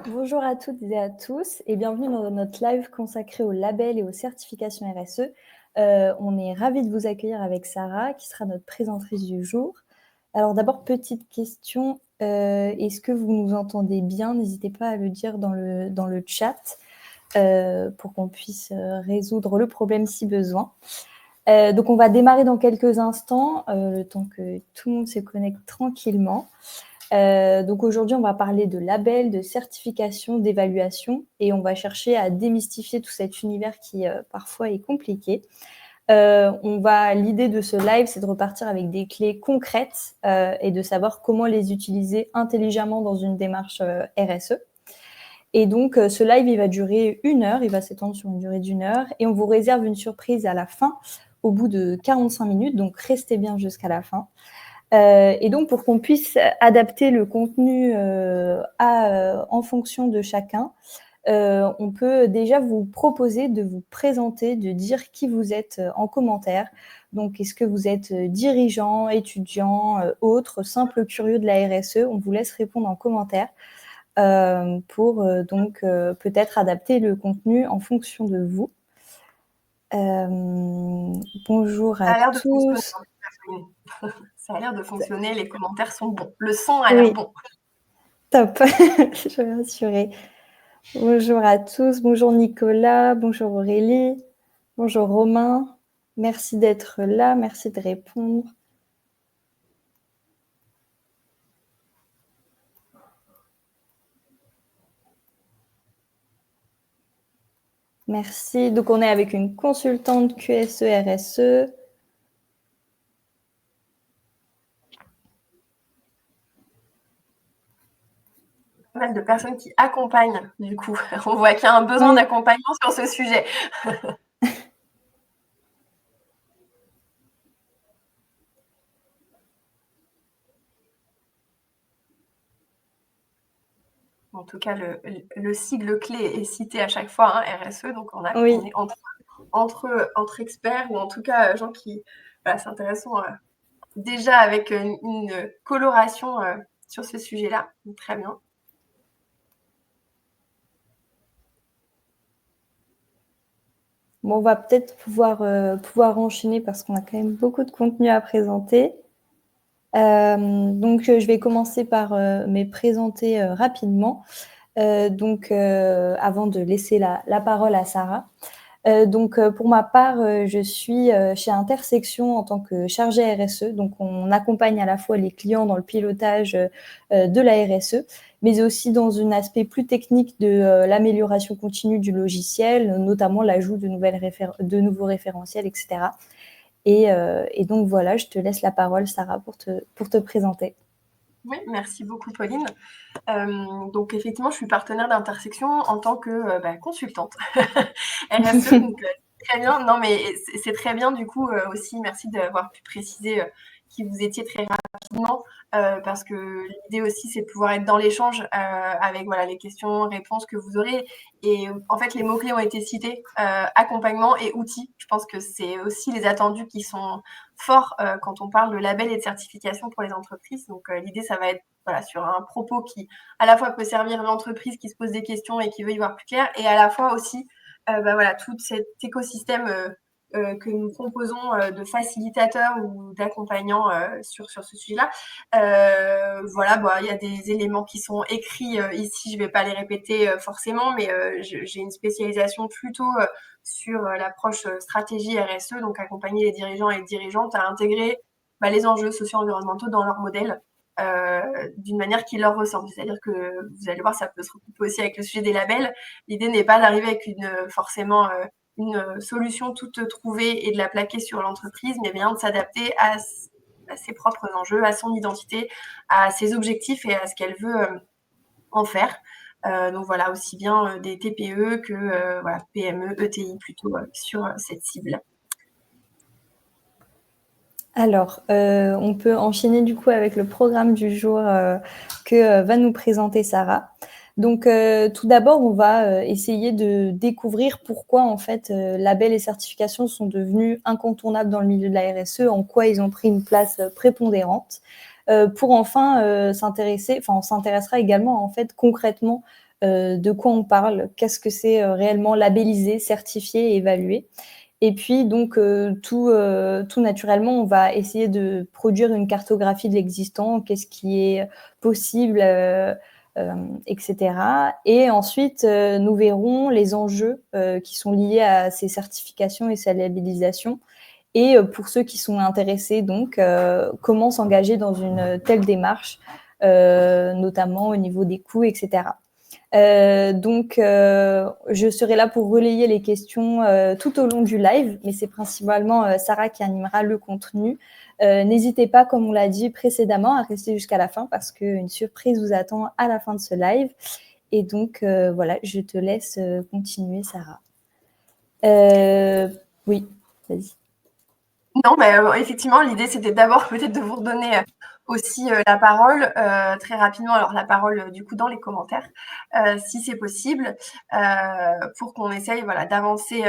Bonjour à toutes et à tous et bienvenue dans notre live consacré aux labels et aux certifications RSE. On est ravis de vous accueillir avec Sarah qui sera notre présentatrice du jour. Alors d'abord, petite question, est-ce que vous nous entendez bien? N'hésitez pas à le dire dans le chat pour qu'on puisse résoudre le problème si besoin. Donc on va démarrer dans quelques instants, le temps que tout le monde se connecte tranquillement. Donc aujourd'hui, on va parler de labels, de certification, d'évaluation et on va chercher à démystifier tout cet univers qui parfois est compliqué. L'idée de ce live, c'est de repartir avec des clés concrètes et de savoir comment les utiliser intelligemment dans une démarche RSE. Et donc, ce live, il va durer 1 heure, il va s'étendre sur une durée d'1 heure et on vous réserve une surprise à la fin, au bout de 45 minutes, donc restez bien jusqu'à la fin. Et donc, pour qu'on puisse adapter le contenu en fonction de chacun, on peut déjà vous proposer de vous présenter, de dire qui vous êtes en commentaire. Donc, est-ce que vous êtes dirigeant, étudiant, autre, simple curieux de la RSE? On vous laisse répondre en commentaire pour donc peut-être adapter le contenu en fonction de vous. Bonjour Ça a à l'air de fonctionner. tous. Ça a l'air de fonctionner, les commentaires sont bons. Le son a l'air Oui, bon. top, je suis rassurée. Bonjour à tous, bonjour Nicolas, bonjour Aurélie, bonjour Romain. Merci d'être là, merci de répondre. Merci. Donc on est avec une consultante QSE RSE. Pas mal de personnes qui accompagnent, du coup. On voit qu'il y a un besoin Oui. d'accompagnement sur ce sujet. En tout cas, le sigle clé est cité à chaque fois, hein, RSE, donc on Oui. est entre experts ou en tout cas gens qui s'intéressent déjà avec une coloration sur ce sujet-là. Donc, très bien. Bon, on va peut-être pouvoir enchaîner parce qu'on a quand même beaucoup de contenu à présenter. Donc, je vais commencer par me présenter rapidement. Avant de laisser la parole à Sarah. Pour ma part, je suis chez Intersection en tant que chargée RSE. Donc, on accompagne à la fois les clients dans le pilotage de la RSE, mais aussi dans un aspect plus technique de l'amélioration continue du logiciel, notamment l'ajout de nouveaux référentiels, etc. Et donc, voilà, je te laisse la parole, Sarah, pour te présenter. Oui, merci beaucoup, Pauline. Donc, effectivement, je suis partenaire d'Intersection en tant que consultante RSE. Donc, très bien. Non, mais c'est très bien, du coup, aussi. Merci d'avoir pu préciser qui vous étiez très rapidement, parce que l'idée aussi, c'est de pouvoir être dans l'échange avec les questions, réponses que vous aurez. Et en fait, les mots-clés ont été cités, accompagnement et outils. Je pense que c'est aussi les attendus qui sont forts quand on parle de label et de certification pour les entreprises. Donc, l'idée, ça va être sur un propos qui, à la fois, peut servir l'entreprise qui se pose des questions et qui veut y voir plus clair, et à la fois aussi, tout cet écosystème que nous composons de facilitateurs ou d'accompagnants sur ce sujet-là. Il y a des éléments qui sont écrits ici, je ne vais pas les répéter forcément, mais j'ai une spécialisation plutôt sur l'approche stratégie RSE, donc accompagner les dirigeants et les dirigeantes à intégrer les enjeux socio-environnementaux dans leur modèle d'une manière qui leur ressemble. C'est-à-dire que vous allez voir, ça peut se recouper aussi avec le sujet des labels. L'idée n'est pas d'arriver avec forcément une solution toute trouvée et de la plaquer sur l'entreprise, mais bien de s'adapter à ses propres enjeux, à son identité, à ses objectifs et à ce qu'elle veut en faire. Aussi bien des TPE que PME, ETI plutôt sur cette cible. Alors, on peut enchaîner du coup avec le programme du jour que va nous présenter Sarah. Donc, tout d'abord, on va essayer de découvrir pourquoi en fait labels et certifications sont devenus incontournables dans le milieu de la RSE, en quoi ils ont pris une place prépondérante. Pour enfin on s'intéressera également en fait concrètement de quoi on parle, qu'est-ce que c'est réellement labellisé, certifié et évalué. Et puis donc tout naturellement, on va essayer de produire une cartographie de l'existant, qu'est-ce qui est possible, etc. Et ensuite, nous verrons les enjeux qui sont liés à ces certifications et ces labellisations. Et pour ceux qui sont intéressés, donc, comment s'engager dans une telle démarche, notamment au niveau des coûts, etc. Donc, je serai là pour relayer les questions tout au long du live, mais c'est principalement Sarah qui animera le contenu. N'hésitez pas, comme on l'a dit précédemment, à rester jusqu'à la fin parce qu'une surprise vous attend à la fin de ce live. Et donc, voilà, je te laisse continuer, Sarah. Oui, vas-y. Non, effectivement, l'idée, c'était d'abord peut-être de vous redonner aussi la parole très rapidement. Alors, la parole, du coup, dans les commentaires, si c'est possible, pour qu'on essaye d'avancer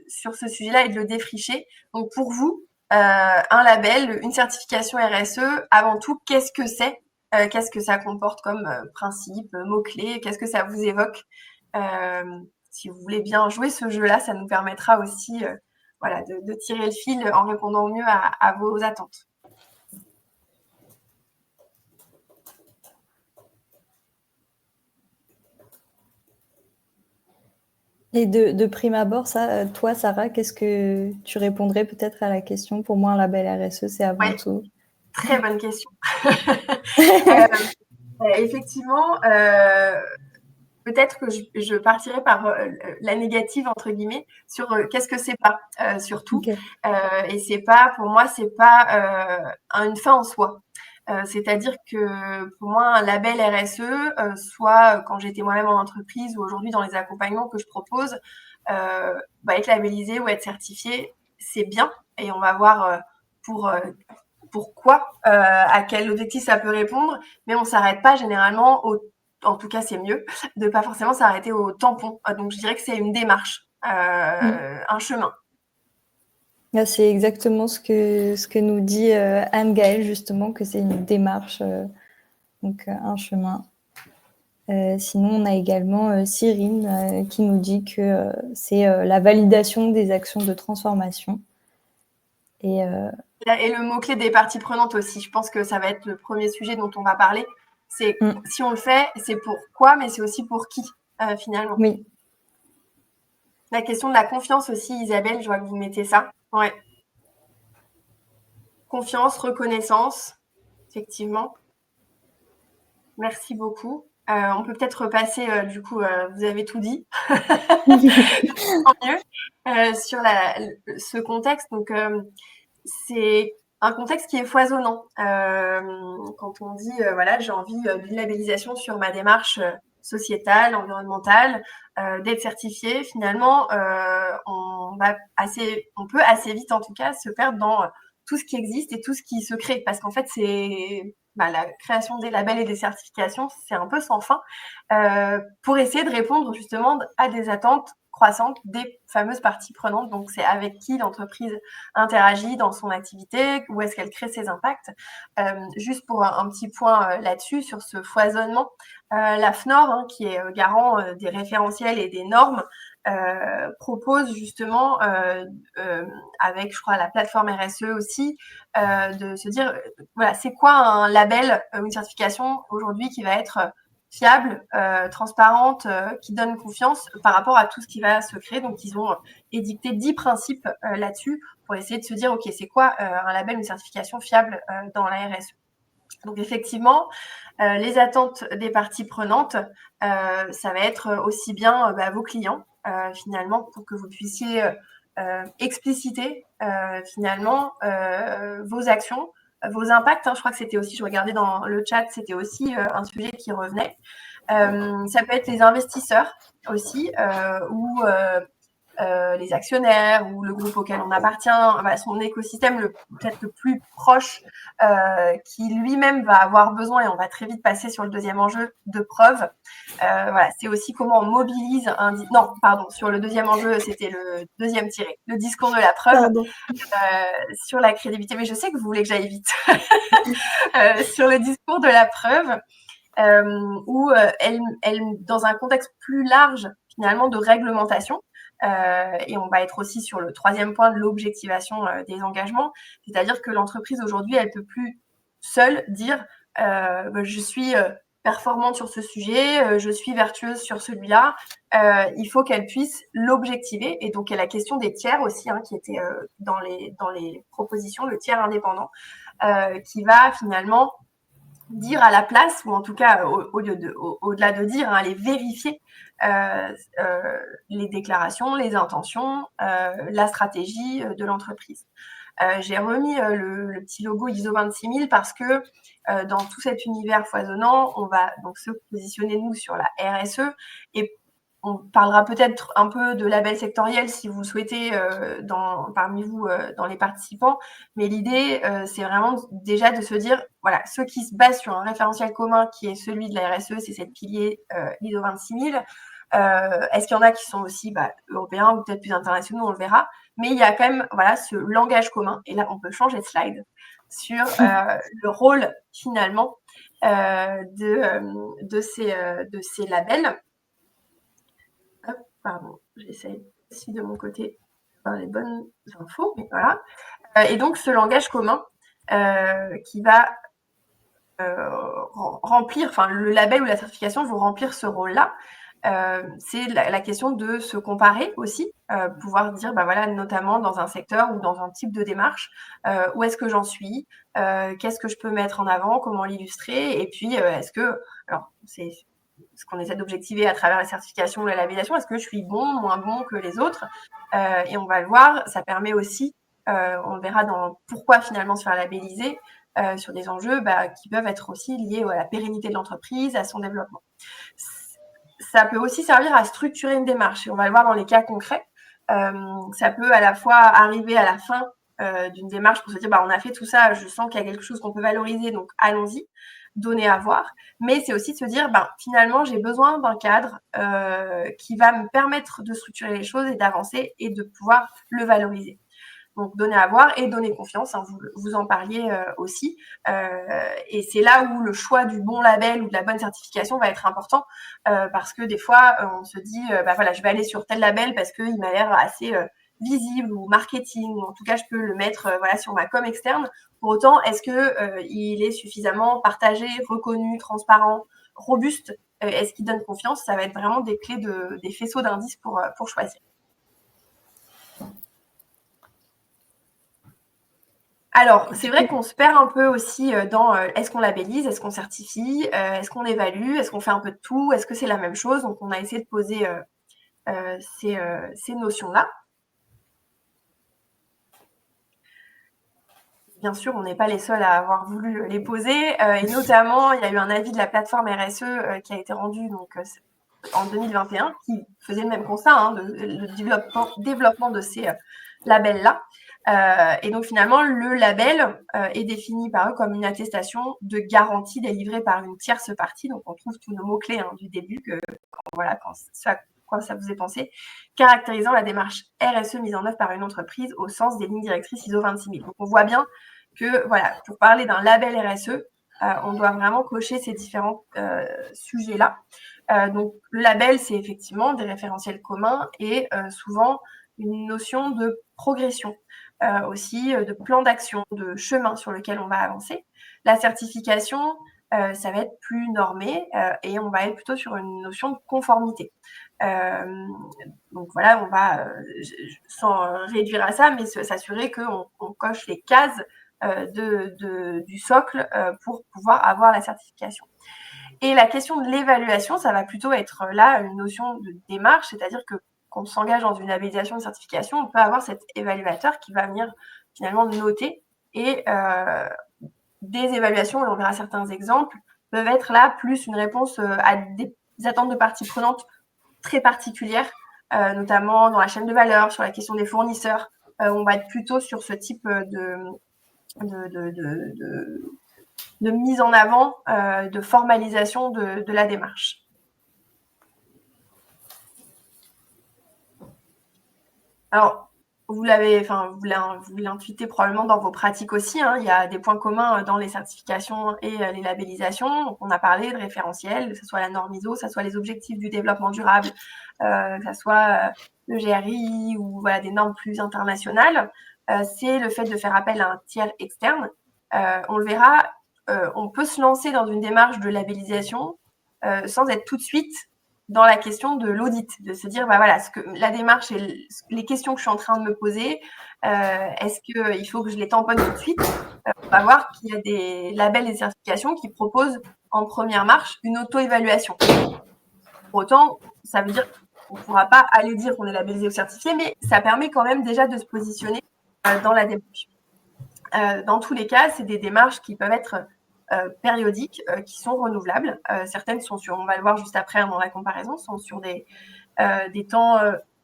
sur ce sujet-là et de le défricher. Donc, pour vous, un label, une certification RSE, avant tout, qu'est-ce que c'est? Qu'est-ce que ça comporte comme principe, mots-clés? Qu'est-ce que ça vous évoque? Si vous voulez bien jouer ce jeu-là, ça nous permettra aussi de tirer le fil en répondant au mieux à vos attentes. Et de prime abord, toi, Sarah, qu'est-ce que tu répondrais peut-être à la question? Pour moi, un label RSE, c'est avant tout. Très bonne question. Effectivement, peut-être que je partirais par la négative, entre guillemets, sur qu'est-ce que c'est pas, surtout. Okay. Et c'est pas, pour moi, c'est pas une fin en soi. C'est-à-dire que pour moi, un label RSE, soit quand j'étais moi-même en entreprise ou aujourd'hui dans les accompagnements que je propose, être labellisé ou être certifié, c'est bien. Et on va voir pourquoi, à quel objectif ça peut répondre, mais on s'arrête pas généralement en tout cas c'est mieux, de pas forcément s'arrêter au tampon. Donc je dirais que c'est une démarche, un chemin. C'est exactement ce que nous dit Anne-Gaëlle, justement, que c'est une démarche, donc un chemin. Sinon, on a également Cyrine qui nous dit que c'est la validation des actions de transformation. Et le mot-clé des parties prenantes aussi, je pense que ça va être le premier sujet dont on va parler. C'est si on le fait, c'est pour quoi, mais c'est aussi pour qui, finalement. Oui. La question de la confiance aussi, Isabelle, je vois que vous mettez ça. Ouais. Confiance, reconnaissance, effectivement. Merci beaucoup. On peut peut-être repasser, du coup, vous avez tout dit. Tant mieux. Sur ce contexte, donc c'est un contexte qui est foisonnant. Quand on dit, j'ai envie d'une labellisation sur ma démarche sociétale, environnementale, d'être certifié, finalement, on peut assez vite, en tout cas, se perdre dans tout ce qui existe et tout ce qui se crée. Parce qu'en fait, c'est la création des labels et des certifications, c'est un peu sans fin, pour essayer de répondre justement à des attentes croissante des fameuses parties prenantes. Donc, c'est avec qui l'entreprise interagit dans son activité, où est-ce qu'elle crée ses impacts. Juste pour un petit point là-dessus, sur ce foisonnement, la FNOR, qui est garant des référentiels et des normes, propose justement, avec, je crois, la plateforme RSE aussi, de se dire, c'est quoi un label, une certification aujourd'hui qui va être fiable, transparente, qui donne confiance par rapport à tout ce qui va se créer. Donc, ils ont édicté 10 principes là-dessus pour essayer de se dire, OK, c'est quoi un label, une certification fiable dans la RSE. Donc, effectivement, les attentes des parties prenantes, ça va être aussi bien vos clients, finalement, pour que vous puissiez expliciter, finalement, vos actions, vos impacts. Je crois que c'était aussi, je regardais dans le chat, c'était aussi un sujet qui revenait. Ça peut être les investisseurs aussi, ou les actionnaires ou le groupe auquel on appartient, son écosystème peut-être le plus proche, qui lui-même va avoir besoin, et on va très vite passer sur le deuxième enjeu, de preuves. C'est aussi comment on mobilise sur le deuxième enjeu, c'était le deuxième tiré, le discours de la preuve, sur la crédibilité. Mais je sais que vous voulez que j'aille vite. Sur le discours de la preuve, où elle, dans un contexte plus large, finalement, de réglementation, et on va être aussi sur le troisième point de l'objectivation des engagements, c'est-à-dire que l'entreprise aujourd'hui, elle peut plus seule dire je suis performante sur ce sujet, je suis vertueuse sur celui-là. Il faut qu'elle puisse l'objectiver. Et donc, il y a la question des tiers aussi, qui était dans les propositions, le tiers indépendant, qui va finalement dire à la place, ou en tout cas au-delà de dire, aller vérifier les déclarations, les intentions, la stratégie de l'entreprise. J'ai remis le petit logo ISO 26000 parce que dans tout cet univers foisonnant, on va donc se positionner nous sur la RSE, et on parlera peut-être un peu de label sectoriel si vous souhaitez parmi vous dans les participants, mais l'idée c'est vraiment déjà de se dire voilà, ceux qui se basent sur un référentiel commun qui est celui de la RSE, c'est cette pilier ISO 26000. Est-ce qu'il y en a qui sont aussi européens ou peut-être plus internationaux, on le verra, mais il y a quand même ce langage commun, et là on peut changer de slide sur le rôle finalement de ces labels. Hop, pardon, j'essaie aussi de mon côté d'avoir les bonnes infos, mais voilà. Et donc ce langage commun qui va remplir, enfin le label ou la certification vont remplir ce rôle-là. C'est la question de se comparer aussi, pouvoir dire, voilà, notamment dans un secteur ou dans un type de démarche, où est-ce que j'en suis, qu'est-ce que je peux mettre en avant, comment l'illustrer, et puis est-ce que, alors c'est ce qu'on essaie d'objectiver à travers la certification ou la labellisation, est-ce que je suis bon, moins bon que les autres, et on va le voir, ça permet aussi, on verra dans pourquoi finalement se faire labelliser, sur des enjeux qui peuvent être aussi liés à la pérennité de l'entreprise, à son développement. Ça peut aussi servir à structurer une démarche, et on va le voir dans les cas concrets. Ça peut à la fois arriver à la fin d'une démarche pour se dire on a fait tout ça, je sens qu'il y a quelque chose qu'on peut valoriser, donc allons-y, donner à voir. Mais c'est aussi de se dire finalement j'ai besoin d'un cadre qui va me permettre de structurer les choses et d'avancer et de pouvoir le valoriser. Donc, donner à voir et donner confiance, vous en parliez aussi. Et c'est là où le choix du bon label ou de la bonne certification va être important, parce que des fois, on se dit, voilà, je vais aller sur tel label parce qu'il m'a l'air assez visible ou marketing, ou en tout cas, je peux le mettre sur ma com externe. Pour autant, est-ce qu'il est suffisamment partagé, reconnu, transparent, robuste? Est-ce qu'il donne confiance? Ça va être vraiment des clés, des faisceaux d'indices pour choisir. Alors, c'est vrai qu'on se perd un peu aussi dans est-ce qu'on labellise, est-ce qu'on certifie, est-ce qu'on évalue, est-ce qu'on fait un peu de tout, est-ce que c'est la même chose? Donc, on a essayé de poser ces notions-là. Bien sûr, on n'est pas les seuls à avoir voulu les poser, et notamment, il y a eu un avis de la plateforme RSE qui a été rendu en 2021, qui faisait le même constat, le développement de ces labels-là. Et donc finalement, le label est défini par eux comme une attestation de garantie délivrée par une tierce partie. Donc on trouve tous nos mots-clés du début, à quoi ça vous est pensé, caractérisant la démarche RSE mise en œuvre par une entreprise au sens des lignes directrices ISO 26000. Donc on voit bien que pour parler d'un label RSE, on doit vraiment cocher ces différents sujets-là. Donc le label, c'est effectivement des référentiels communs et souvent une notion de progression. Aussi de plan d'action, de chemin sur lequel on va avancer. La certification, ça va être plus normé et on va être plutôt sur une notion de conformité. Donc voilà, on va, sans réduire à ça, mais s'assurer qu'on coche les cases du socle pour pouvoir avoir la certification. Et la question de l'évaluation, ça va plutôt être là une notion de démarche, c'est-à-dire que quand on s'engage dans une labellisation, une certification, on peut avoir cet évaluateur qui va venir finalement noter, et des évaluations, et on verra certains exemples, peuvent être là plus une réponse à des attentes de parties prenantes très particulières, notamment dans la chaîne de valeur, sur la question des fournisseurs. On va être plutôt sur ce type de mise en avant, de formalisation de la démarche. Alors, vous l'intuitez probablement dans vos pratiques aussi, hein. Il y a des points communs dans les certifications et les labellisations. Donc, on a parlé de référentiels, que ce soit la norme ISO, que ce soit les objectifs du développement durable, que ce soit le GRI ou voilà, des normes plus internationales. C'est le fait de faire appel à un tiers externe. On le verra, on peut se lancer dans une démarche de labellisation sans être tout de suite dans la question de l'audit, de se dire, bah voilà, la démarche et les questions que je suis en train de me poser, est-ce qu'il faut que je les tamponne tout de suite? On va voir qu'il y a des labels et certifications qui proposent en première marche une auto-évaluation. Pour autant, ça veut dire qu'on ne pourra pas aller dire qu'on est labellisé ou certifié, mais ça permet quand même déjà de se positionner dans la démarche. Dans tous les cas, c'est des démarches qui peuvent être périodiques, qui sont renouvelables. Certaines sont on va le voir juste après dans la comparaison, sont sur des temps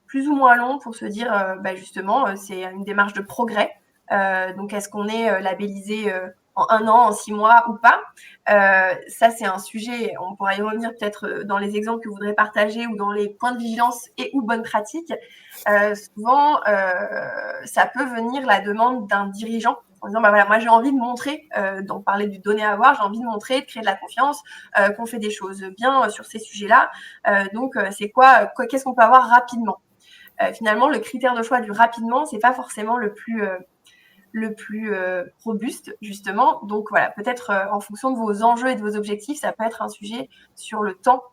plus ou moins longs pour se dire, justement, c'est une démarche de progrès. Donc, est-ce qu'on est labellisé en 1 an, en 6 mois ou pas? Ça, c'est un sujet, on pourra y revenir peut-être dans les exemples que vous voudrez partager ou dans les points de vigilance et ou bonnes pratiques. Souvent, ça peut venir la demande d'un dirigeant en disant, voilà, moi j'ai envie de montrer, donc parler du donner à voir, j'ai envie de montrer, de créer de la confiance, qu'on fait des choses bien sur ces sujets-là. Donc, c'est qu'est-ce qu'on peut avoir rapidement? Finalement, le critère de choix du rapidement, c'est pas forcément le plus robuste, justement. Donc voilà, peut-être en fonction de vos enjeux et de vos objectifs, ça peut être un sujet sur le temps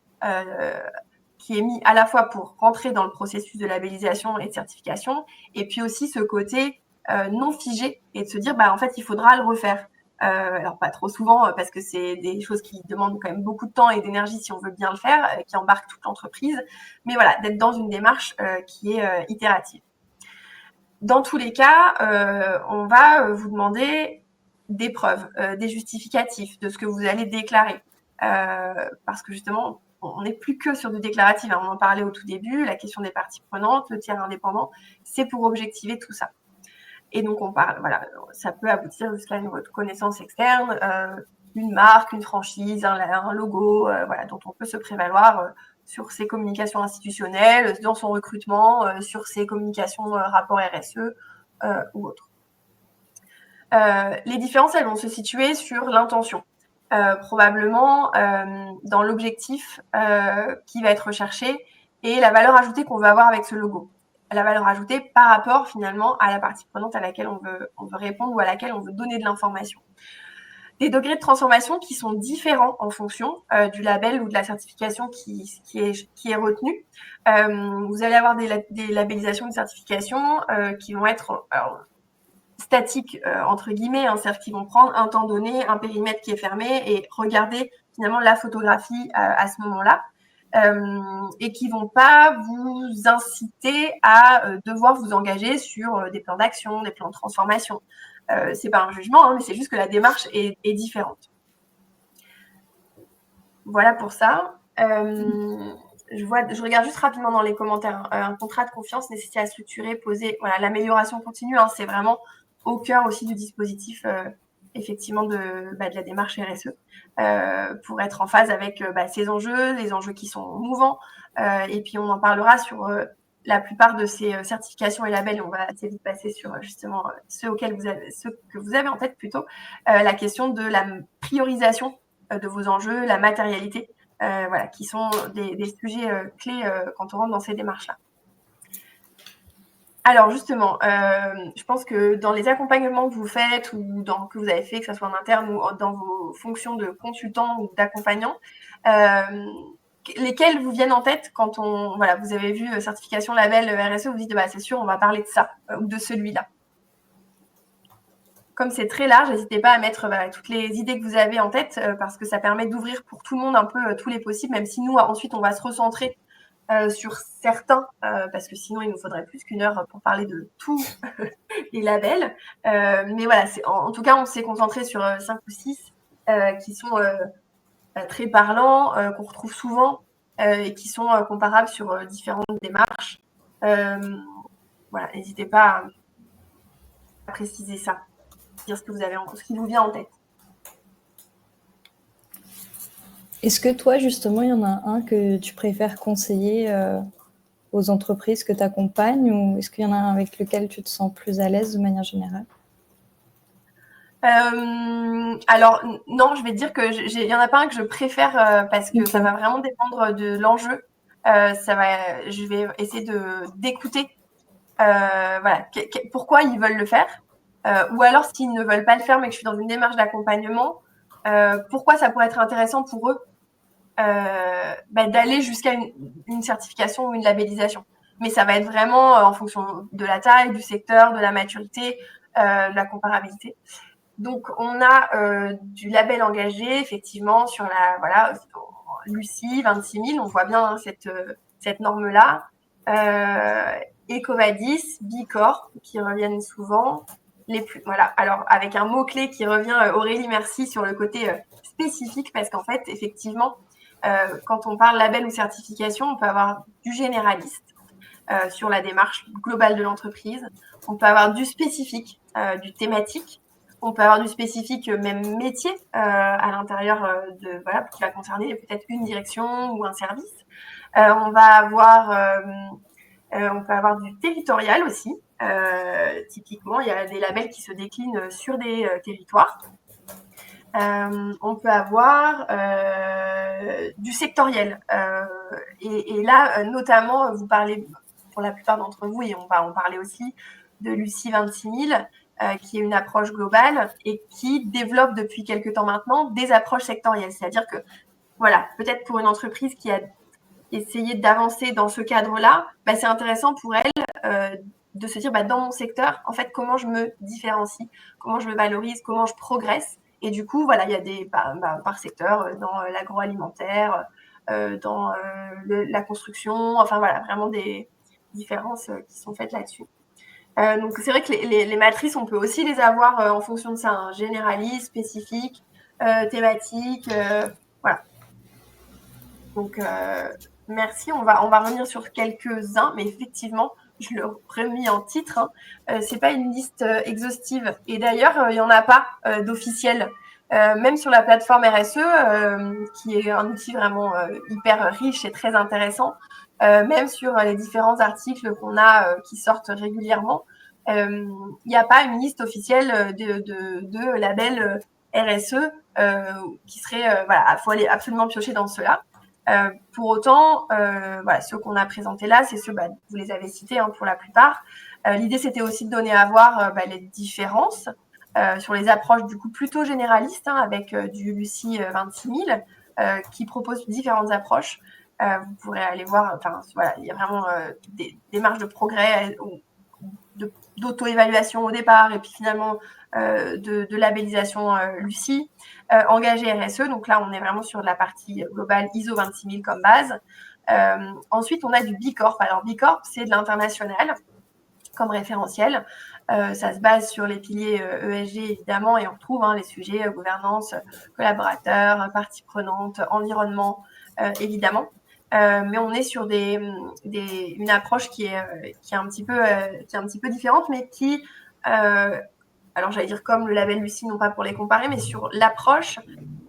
qui est mis à la fois pour rentrer dans le processus de labellisation et de certification, et puis aussi ce côté non figé et de se dire, en fait, il faudra le refaire. Alors pas trop souvent parce que c'est des choses qui demandent quand même beaucoup de temps et d'énergie si on veut bien le faire, qui embarquent toute l'entreprise. Mais voilà, d'être dans une démarche qui est itérative. Dans tous les cas, on va vous demander des preuves, des justificatifs de ce que vous allez déclarer. Parce que justement, on n'est plus que sur du déclaratif. On en parlait au tout début, la question des parties prenantes, le tiers indépendant, c'est pour objectiver tout ça. Et donc, on parle, voilà, ça peut aboutir jusqu'à une reconnaissance externe, une marque, une franchise, un logo, voilà, dont on peut se prévaloir sur ses communications institutionnelles, dans son recrutement, sur ses communications rapport RSE ou autres. Les différences, elles vont se situer sur l'intention. Probablement dans l'objectif qui va être recherché et la valeur ajoutée qu'on veut avoir avec ce logo. La valeur ajoutée par rapport finalement à la partie prenante à laquelle on veut répondre ou à laquelle on veut donner de l'information. Des degrés de transformation qui sont différents en fonction du label ou de la certification qui est retenue. Vous allez avoir des labellisations, de certifications qui vont être statiques, entre guillemets, c'est-à-dire qu'ils vont prendre un temps donné, un périmètre qui est fermé et regarder finalement la photographie à ce moment-là. Et qui vont pas vous inciter à devoir vous engager sur des plans d'action, des plans de transformation. C'est pas un jugement, mais c'est juste que la démarche est différente. Voilà pour ça. Je regarde juste rapidement dans les commentaires. Un contrat de confiance nécessite à structurer, poser. Voilà, l'amélioration continue, c'est vraiment au cœur aussi du dispositif effectivement de la démarche RSE pour être en phase avec ces enjeux, les enjeux qui sont mouvants. Et puis, on en parlera sur la plupart de ces certifications et labels. On va assez vite passer sur justement ceux que vous avez en tête plutôt. La question de la priorisation de vos enjeux, la matérialité, voilà, qui sont des sujets clés quand on rentre dans ces démarches-là. Alors justement, je pense que dans les accompagnements que vous faites ou que vous avez fait, que ce soit en interne ou dans vos fonctions de consultant ou d'accompagnant, lesquels vous viennent en tête quand vous avez vu certification label RSE, vous dites c'est sûr, on va parler de ça ou de celui-là. Comme c'est très large, n'hésitez pas à mettre toutes les idées que vous avez en tête parce que ça permet d'ouvrir pour tout le monde un peu tous les possibles, même si nous, ensuite, on va se recentrer sur certains, parce que sinon, il nous faudrait plus qu'1 heure pour parler de tous les labels. Mais voilà, en tout cas, on s'est concentré sur 5 ou 6 qui sont très parlants, qu'on retrouve souvent et qui sont comparables sur différentes démarches. Voilà, n'hésitez pas à préciser ça, dire ce qui vous vient en tête. Est-ce que toi, justement, il y en a un que tu préfères conseiller aux entreprises que tu accompagnes, ou est-ce qu'il y en a un avec lequel tu te sens plus à l'aise de manière générale? Alors non, je vais te dire que il y en a pas un que je préfère parce que ça va vraiment dépendre de l'enjeu. Je vais essayer d'écouter voilà, pourquoi ils veulent le faire. Ou alors s'ils ne veulent pas le faire mais que je suis dans une démarche d'accompagnement, pourquoi ça pourrait être intéressant pour eux d'aller jusqu'à une certification ou une labellisation. Mais ça va être vraiment en fonction de la taille, du secteur, de la maturité, de la comparabilité. Donc, on a du label engagé, effectivement, sur Lucie, 26 000, on voit bien cette norme-là. EcoVadis, Bicorp, qui reviennent souvent. Voilà. Alors, avec un mot-clé qui revient, Aurélie, merci, sur le côté spécifique, parce qu'en fait, effectivement, quand on parle label ou certification, on peut avoir du généraliste sur la démarche globale de l'entreprise. On peut avoir du spécifique, du thématique. On peut avoir du spécifique, même métier, à l'intérieur qui va concerner peut-être une direction ou un service. On peut avoir du territorial aussi. Typiquement, il y a des labels qui se déclinent sur des territoires. On peut avoir du sectoriel. Et là, notamment, vous parlez, pour la plupart d'entre vous, et on va en parler aussi, de Lucie 26 000, qui est une approche globale et qui développe depuis quelques temps maintenant des approches sectorielles. C'est-à-dire que, voilà, peut-être pour une entreprise qui a essayé d'avancer dans ce cadre-là, c'est intéressant pour elle de se dire, dans mon secteur, en fait, comment je me différencie, comment je me valorise, comment je progresse. Et du coup, voilà, il y a des par secteur, dans l'agroalimentaire, dans la construction, enfin voilà, vraiment des différences qui sont faites là-dessus. Donc c'est vrai que les matrices, on peut aussi les avoir en fonction de ça, hein, généraliste, spécifique, thématique, voilà. Donc merci, on va revenir sur quelques-uns, mais effectivement, je l'ai remis en titre, hein. C'est pas une liste exhaustive. Et d'ailleurs, il n'y en a pas d'officiel. Même sur la plateforme RSE, qui est un outil vraiment hyper riche et très intéressant, même sur les différents articles qu'on a qui sortent régulièrement, il n'y a pas une liste officielle de labels RSE qui serait, il faut aller absolument piocher dans ceux-là. Pour autant, ceux qu'on a présentés là, c'est ceux, vous les avez cités hein, pour la plupart. L'idée, c'était aussi de donner à voir les différences sur les approches du coup plutôt généralistes, hein, avec du Lucie 26 000 qui propose différentes approches. Vous pourrez aller voir, il y a vraiment des marges de progrès d'auto-évaluation au départ et puis finalement de labellisation Lucie, engagé RSE. Donc là, on est vraiment sur la partie globale ISO 26 000 comme base. Ensuite, on a du Bicorp. Alors, Bicorp, c'est de l'international comme référentiel. Ça se base sur les piliers ESG, évidemment, et on retrouve les sujets gouvernance, collaborateurs, parties prenantes, environnement, évidemment. Mais on est sur une approche qui est un petit peu différente, mais qui, alors j'allais dire comme le label Lucie, non pas pour les comparer, mais sur l'approche,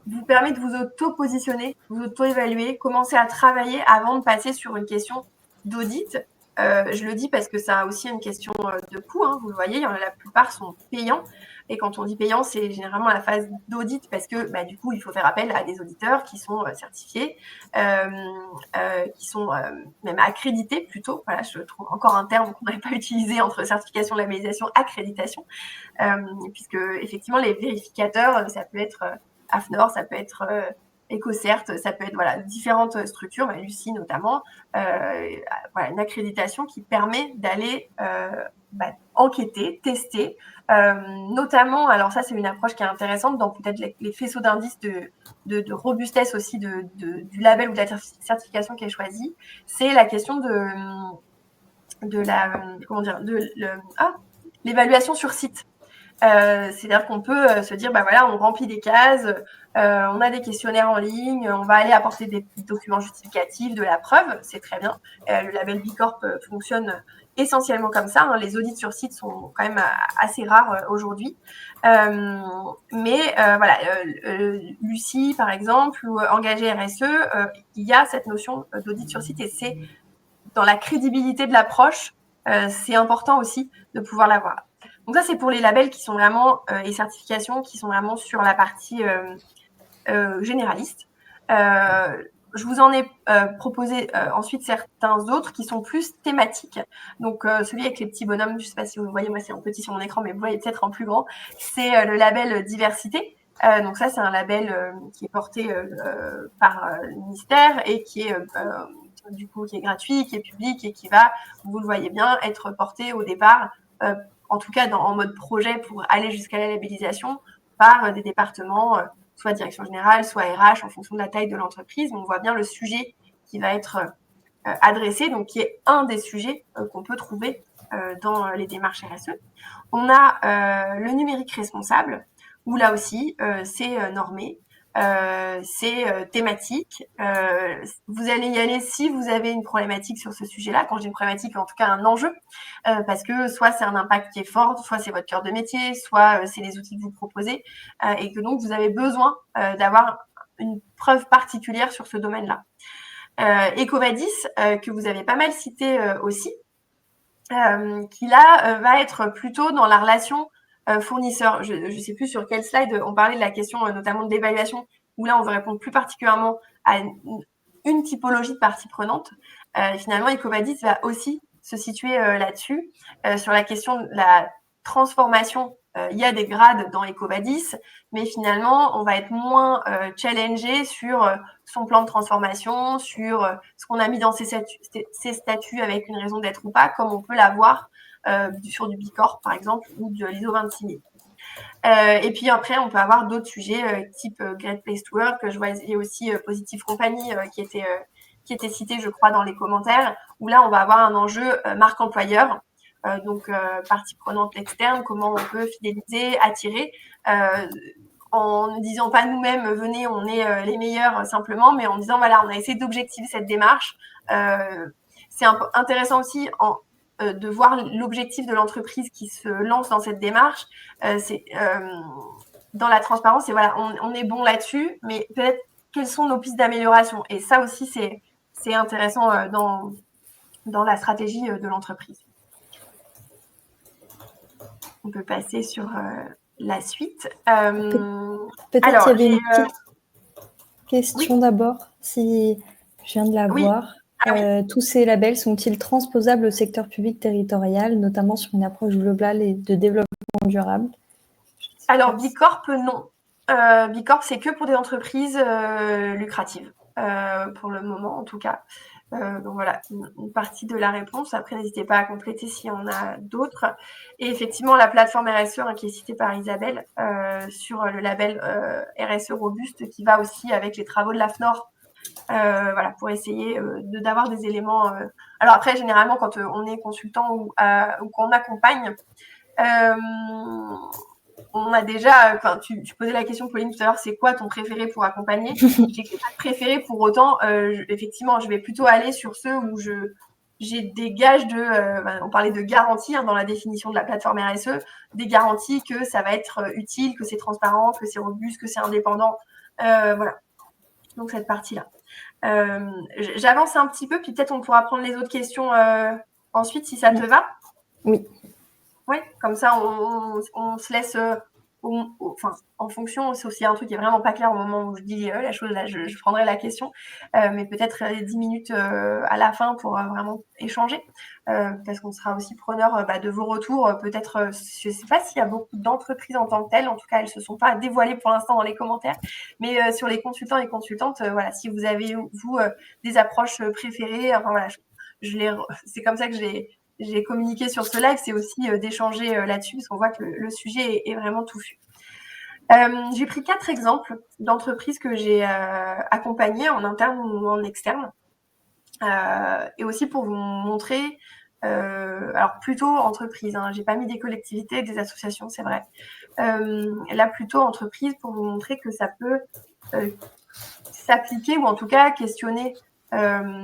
vous permet de vous auto-positionner, vous auto-évaluer, commencer à travailler avant de passer sur une question d'audit. Je le dis parce que ça a aussi une question de coût. Hein, vous le voyez, la plupart sont payants. Et quand on dit payant, c'est généralement la phase d'audit parce que du coup, il faut faire appel à des auditeurs qui sont certifiés, qui sont même accrédités plutôt. Voilà, je trouve encore un terme qu'on n'aurait pas utilisé entre certification, labellisation, accréditation, puisque effectivement, les vérificateurs, ça peut être AFNOR, ça peut être EcoCert, ça peut être différentes structures, Lucie notamment, une accréditation qui permet d'aller enquêter, tester, notamment, alors ça c'est une approche qui est intéressante dans peut-être les faisceaux d'indices de robustesse aussi du label ou de la certification qui est choisie, c'est la question de l'évaluation sur site. C'est-à-dire qu'on peut se dire, on remplit des cases, on a des questionnaires en ligne, on va aller apporter des documents justificatifs, de la preuve, c'est très bien. Le label Bicorp fonctionne essentiellement comme ça. Hein. Les audits sur site sont quand même assez rares aujourd'hui. Lucie, par exemple, ou engagé RSE, il y a cette notion d'audit sur site et c'est dans la crédibilité de l'approche, c'est important aussi de pouvoir l'avoir. Donc ça, c'est pour les labels qui sont vraiment et certifications qui sont vraiment sur la partie généraliste. Je vous en ai proposé ensuite certains autres qui sont plus thématiques. Donc celui avec les petits bonhommes, je ne sais pas si vous le voyez, moi c'est en petit sur mon écran, mais vous voyez peut-être en plus grand, c'est le label diversité. Donc ça, c'est un label qui est porté par le ministère et qui est du coup qui est gratuit, qui est public et qui va, vous le voyez bien, être porté au départ, en tout cas en mode projet pour aller jusqu'à la labellisation par des départements, soit direction générale, soit RH en fonction de la taille de l'entreprise. On voit bien le sujet qui va être adressé, donc qui est un des sujets qu'on peut trouver dans les démarches RSE. On a le numérique responsable, où là aussi, c'est normé. C'est thématique. Vous allez y aller si vous avez une problématique sur ce sujet-là. Quand j'ai une problématique, en tout cas un enjeu, parce que soit c'est un impact qui est fort, soit c'est votre cœur de métier, soit c'est les outils que vous proposez, et que donc vous avez besoin d'avoir une preuve particulière sur ce domaine-là. EcoVadis, que vous avez pas mal cité aussi, qui là va être plutôt dans la relation fournisseur. Je ne sais plus sur quel slide on parlait de la question notamment de l'évaluation, où là on veut répondre plus particulièrement à une typologie de parties prenantes. Finalement, EcoVadis va aussi se situer là-dessus, sur la question de la transformation. Il y a des grades dans EcoVadis, mais finalement, on va être moins challengé sur son plan de transformation, sur ce qu'on a mis dans ses statuts avec une raison d'être ou pas, comme on peut l'avoir sur du Bicorp, par exemple, ou de l'ISO 26000. Et puis après, on peut avoir d'autres sujets type Great Place to Work. Je voyais aussi Positive Company qui était cité, je crois, dans les commentaires, où là, on va avoir un enjeu marque employeur. Donc, partie prenante externe, comment on peut fidéliser, attirer, en ne disant pas nous-mêmes, venez, on est les meilleurs simplement, mais en disant, voilà, on a essayé d'objectiver cette démarche. C'est intéressant aussi de voir l'objectif de l'entreprise qui se lance dans cette démarche. C'est dans la transparence, et voilà, on est bon là-dessus, mais peut-être quelles sont nos pistes d'amélioration. Et ça aussi, c'est intéressant dans la stratégie de l'entreprise. On peut passer sur la suite. Peut-être qu'il y avait une petite question d'abord, si je viens de la voir. Tous ces labels sont-ils transposables au secteur public territorial, notamment sur une approche globale et de développement durable? Alors, Bicorp, non. Bicorp, c'est que pour des entreprises lucratives, pour le moment en tout cas. Donc voilà, une partie de la réponse. Après, n'hésitez pas à compléter s'il y en a d'autres. Et effectivement, la plateforme RSE qui est citée par Isabelle sur le label RSE robuste qui va aussi avec les travaux de l'AFNOR, voilà, pour essayer d'avoir des éléments. Alors après, généralement, quand on est consultant ou qu'on accompagne, on a déjà, enfin, tu posais la question, Pauline, tout à l'heure, c'est quoi ton préféré pour accompagner? Je sais que j'ai pas de préféré, pour autant, effectivement, je vais plutôt aller sur ceux où j'ai des gages on parlait de garantie dans la définition de la plateforme RSE, des garanties que ça va être utile, que c'est transparent, que c'est robuste, que c'est indépendant. Voilà. Donc, cette partie-là. J'avance un petit peu, puis peut-être on pourra prendre les autres questions ensuite, si ça te va. Oui. Oui, comme ça, on se laisse, en fonction, c'est aussi un truc qui est vraiment pas clair au moment où je dis la chose, là, je prendrai la question, mais peut-être 10 minutes à la fin pour vraiment échanger, parce qu'on sera aussi preneur de vos retours. Peut-être, je ne sais pas s'il y a beaucoup d'entreprises en tant que telles, en tout cas, elles ne se sont pas dévoilées pour l'instant dans les commentaires, mais sur les consultants et consultantes, voilà, si vous avez, vous, des approches préférées, enfin voilà, c'est comme ça que j'ai communiqué sur ce live, c'est aussi d'échanger là-dessus, parce qu'on voit que le sujet est vraiment touffu. J'ai pris 4 exemples d'entreprises que j'ai accompagnées en interne ou en externe. Et aussi pour vous montrer, alors plutôt entreprise, j'ai pas mis des collectivités, des associations, c'est vrai. Là, plutôt entreprise pour vous montrer que ça peut s'appliquer ou en tout cas questionner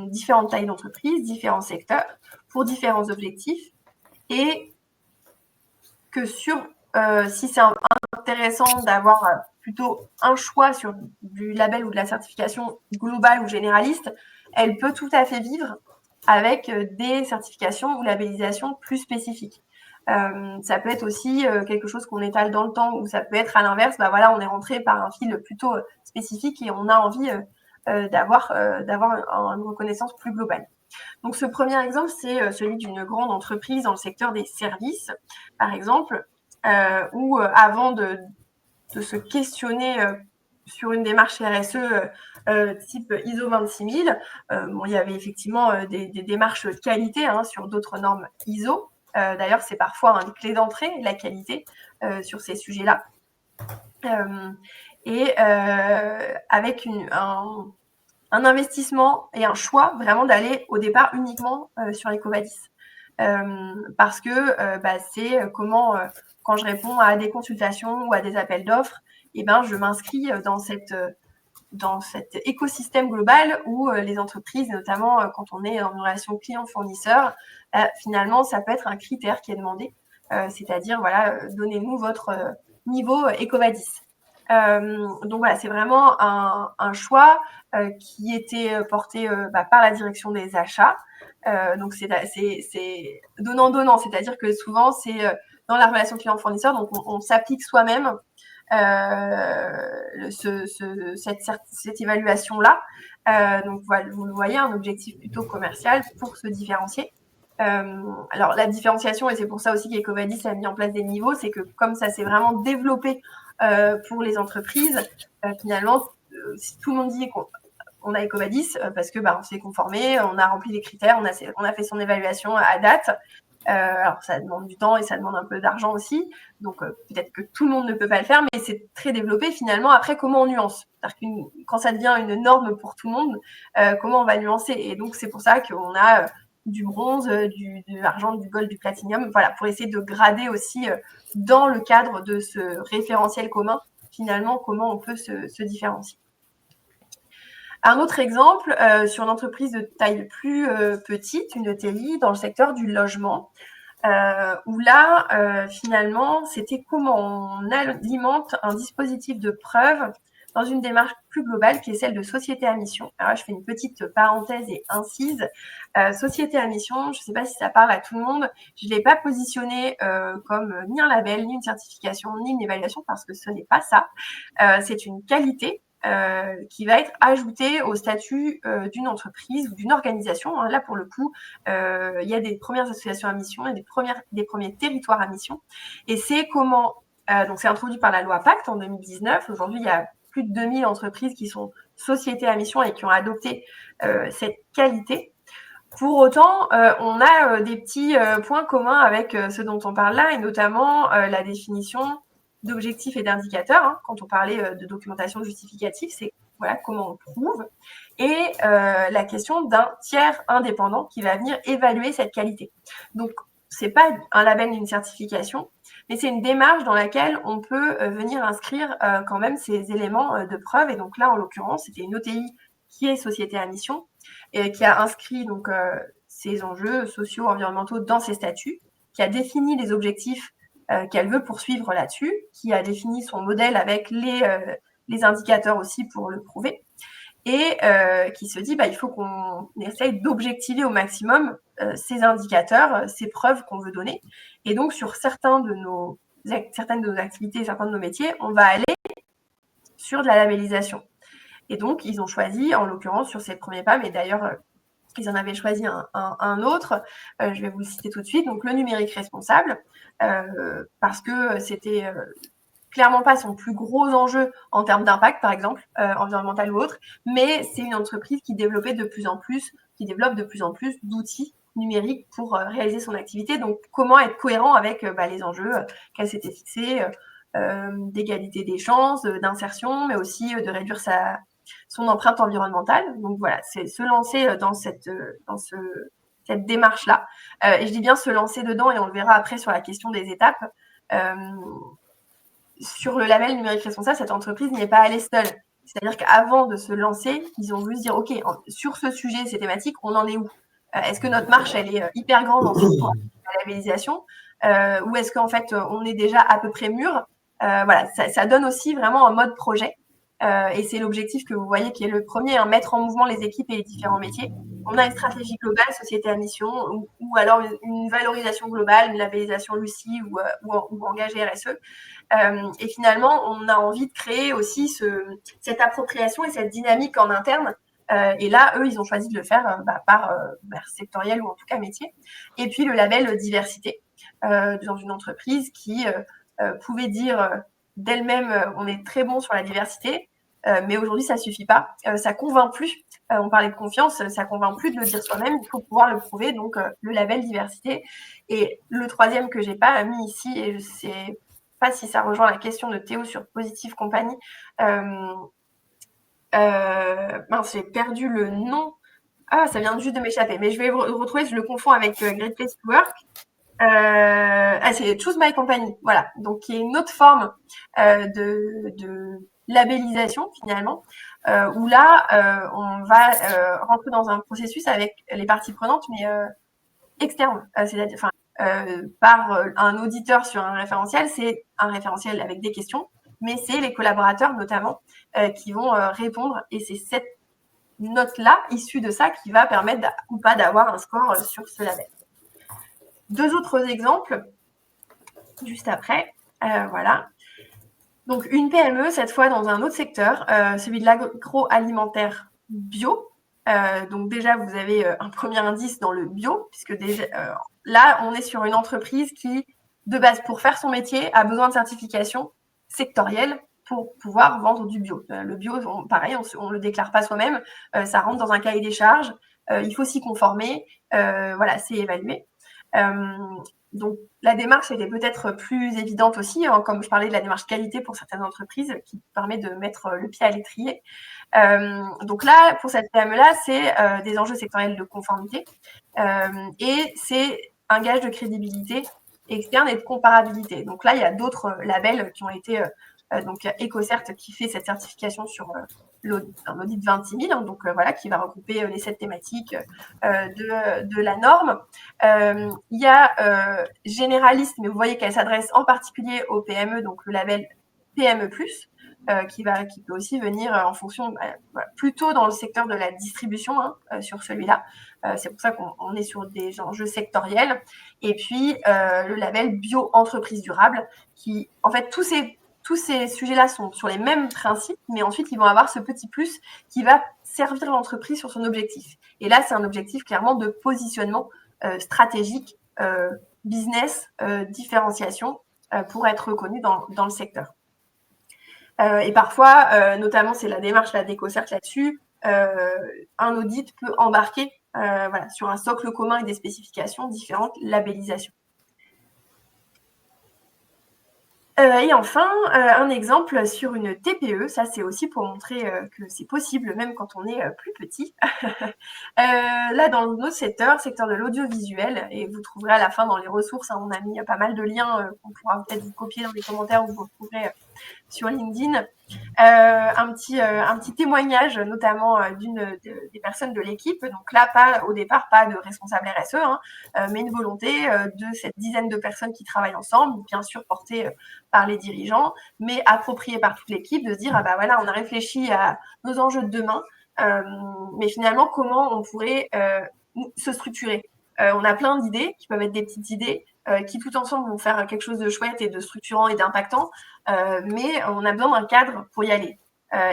différentes tailles d'entreprise, différents secteurs, pour différents objectifs, et que si c'est intéressant d'avoir plutôt un choix sur du label ou de la certification globale ou généraliste, elle peut tout à fait vivre avec des certifications ou labellisations plus spécifiques. Ça peut être aussi quelque chose qu'on étale dans le temps, ou ça peut être à l'inverse, voilà, on est rentré par un fil plutôt spécifique et on a envie d'avoir une reconnaissance plus globale. Donc ce premier exemple, c'est celui d'une grande entreprise dans le secteur des services, par exemple, où avant de se questionner sur une démarche RSE type ISO 26000, il y avait effectivement des démarches qualité sur d'autres normes ISO. D'ailleurs, c'est parfois une clé d'entrée, la qualité, sur ces sujets-là. Avec un investissement et un choix vraiment d'aller au départ uniquement sur EcoVadis. Parce que c'est comment, quand je réponds à des consultations ou à des appels d'offres, je m'inscris dans cet écosystème global où les entreprises, notamment quand on est en relation client-fournisseur, finalement, ça peut être un critère qui est demandé. C'est-à-dire, donnez-nous votre niveau EcoVadis. Donc voilà, c'est vraiment un choix qui était porté par la direction des achats. Donc c'est donnant-donnant, c'est-à-dire que souvent c'est dans la relation client-fournisseur, donc on s'applique soi-même cette évaluation-là. Donc voilà, vous le voyez, un objectif plutôt commercial pour se différencier. Alors la différenciation, et c'est pour ça aussi qu'EcoVadis a mis en place des niveaux, c'est que comme ça s'est vraiment développé pour les entreprises, finalement, si tout le monde dit qu'on a EcoVadis, parce que on s'est conformé, on a rempli les critères, on a fait son évaluation à date. Alors ça demande du temps et ça demande un peu d'argent aussi, donc peut-être que tout le monde ne peut pas le faire, mais c'est très développé finalement. Après, comment on nuance? C'est-à-dire que quand ça devient une norme pour tout le monde, comment on va nuancer? Et donc c'est pour ça qu'on a du bronze, de l'argent, du gold, du platinium, voilà, pour essayer de grader aussi dans le cadre de ce référentiel commun, finalement, comment on peut se différencier. Un autre exemple, sur une entreprise de taille plus petite, une ETI, dans le secteur du logement, où là, finalement, c'était comment on alimente un dispositif de preuve dans une démarche plus globale qui est celle de société à mission. Alors là, je fais une petite parenthèse et incise. Société à mission, je ne sais pas si ça parle à tout le monde, je ne l'ai pas positionné comme ni un label, ni une certification, ni une évaluation, parce que ce n'est pas ça. C'est une qualité qui va être ajoutée au statut d'une entreprise ou d'une organisation. Là, pour le coup, il y a des premières associations à mission et des premiers territoires à mission. Et c'est comment... donc, c'est introduit par la loi Pacte en 2019. Aujourd'hui, il y a plus de 2000 entreprises qui sont sociétés à mission et qui ont adopté cette qualité. Pour autant, on a des petits points communs avec ce dont on parle là, et notamment la définition d'objectifs et d'indicateurs. Quand on parlait de documentation justificative, c'est comment on prouve, et la question d'un tiers indépendant qui va venir évaluer cette qualité. Donc, c'est pas un label ni une certification, mais c'est une démarche dans laquelle on peut venir inscrire quand même ces éléments de preuve. Et donc là, en l'occurrence, c'était une OTI qui est société à mission et qui a inscrit donc ces enjeux sociaux, environnementaux dans ses statuts, qui a défini les objectifs qu'elle veut poursuivre là-dessus, qui a défini son modèle avec les indicateurs aussi pour le prouver, et qui se dit il faut qu'on essaye d'objectiver au maximum ces indicateurs, ces preuves qu'on veut donner. Et donc, sur certaines de nos activités, certains de nos métiers, on va aller sur de la labellisation. Et donc, ils ont choisi, en l'occurrence, sur ces premiers pas, mais d'ailleurs, ils en avaient choisi un autre, je vais vous le citer tout de suite, donc le numérique responsable, parce que c'était clairement pas son plus gros enjeu en termes d'impact, par exemple, environnemental ou autre, mais c'est une entreprise qui développe de plus en plus d'outils numériques pour réaliser son activité. Donc, comment être cohérent avec les enjeux qu'elle s'était fixés, d'égalité des chances, d'insertion, mais aussi de réduire son empreinte environnementale. Donc voilà, c'est se lancer dans cette démarche-là. Et je dis bien se lancer dedans, et on le verra après sur la question des étapes. Sur le label numérique responsable, cette entreprise n'y est pas allée seule. C'est-à-dire qu'avant de se lancer, ils ont voulu se dire, OK, sur ce sujet, ces thématiques, on en est où? Est-ce que notre marche, elle est hyper grande ensuite pour la labellisation, ou est-ce qu'en fait, on est déjà à peu près mûr? Voilà, ça donne aussi vraiment un mode projet. Et c'est l'objectif que vous voyez qui est le premier, mettre en mouvement les équipes et les différents métiers on a une stratégie globale, société à mission, ou alors une valorisation globale, une labellisation Lucie ou engagé RSE. Et finalement, on a envie de créer aussi cette appropriation et cette dynamique en interne. Et là, eux, ils ont choisi de le faire par sectoriel ou en tout cas métier. Et puis le label diversité dans une entreprise qui pouvait dire d'elle-même, on est très bon sur la diversité, mais aujourd'hui, ça suffit pas. Ça convainc plus. On parlait de confiance, ça convainc plus de le dire soi-même. Il faut pouvoir le prouver. Donc, le label diversité. Et le troisième que j'ai pas mis ici, et je sais pas si ça rejoint la question de Théo sur Positive Company. Mince, j'ai perdu le nom. Ah, ça vient juste de m'échapper. Mais je vais le retrouver. Je le confonds avec Great Place to Work. C'est Choose My Company, voilà. Donc, qui est une autre forme de labellisation finalement, où là, on va rentrer dans un processus avec les parties prenantes, mais externes, c'est-à-dire, par un auditeur sur un référentiel, c'est un référentiel avec des questions, mais c'est les collaborateurs notamment qui vont répondre, et c'est cette note-là, issue de ça, qui va permettre ou pas d'avoir un score sur ce label. Deux autres exemples, juste après. Voilà. Donc, une PME, cette fois dans un autre secteur, celui de l'agroalimentaire bio. Donc, déjà, vous avez un premier indice dans le bio, puisque déjà, là, on est sur une entreprise qui, de base, pour faire son métier, a besoin de certification sectorielle pour pouvoir vendre du bio. Le bio, pareil, on ne le déclare pas soi-même. Ça rentre dans un cahier des charges. Il faut s'y conformer. Voilà, c'est évalué. Donc, la démarche était peut-être plus évidente aussi, hein, comme je parlais de la démarche qualité pour certaines entreprises, qui permet de mettre le pied à l'étrier. Donc là, pour cette PME-là, c'est des enjeux sectoriels de conformité et c'est un gage de crédibilité externe et de comparabilité. Donc là, il y a d'autres labels qui ont été donc EcoCert qui fait cette certification sur un audit 26 000, hein, donc voilà, qui va regrouper les 7 thématiques de la norme. Il y a généraliste, mais vous voyez qu'elle s'adresse en particulier aux PME, donc le label PME+, qui peut aussi venir en fonction, plutôt dans le secteur de la distribution, hein, sur celui-là. C'est pour ça qu'on est sur des enjeux sectoriels. Et puis, le label bio-entreprise durable, qui, en fait, tous ces sujets-là sont sur les mêmes principes, mais ensuite, ils vont avoir ce petit plus qui va servir l'entreprise sur son objectif. Et là, c'est un objectif clairement de positionnement stratégique, business, différenciation, pour être reconnu dans le secteur. Et parfois, notamment, c'est la démarche d'EcoCert là-dessus, un audit peut embarquer voilà, sur un socle commun et des spécifications différentes labellisations. Et enfin, un exemple sur une TPE, ça c'est aussi pour montrer que c'est possible même quand on est plus petit. Là, dans notre secteur de l'audiovisuel, et vous trouverez à la fin dans les ressources, hein, on a mis pas mal de liens qu'on pourra peut-être vous copier dans les commentaires ou vous retrouverez sur LinkedIn. Un petit témoignage, notamment des personnes de l'équipe. Donc là, au départ, pas de responsable RSE, hein, mais une volonté de cette dizaine de personnes qui travaillent ensemble, bien sûr portée par les dirigeants, mais appropriée par toute l'équipe, de se dire, ah bah voilà, on a réfléchi à nos enjeux de demain, mais finalement, comment on pourrait se structurer. On a plein d'idées qui peuvent être des petites idées, qui tout ensemble vont faire quelque chose de chouette et de structurant et d'impactant, mais on a besoin d'un cadre pour y aller.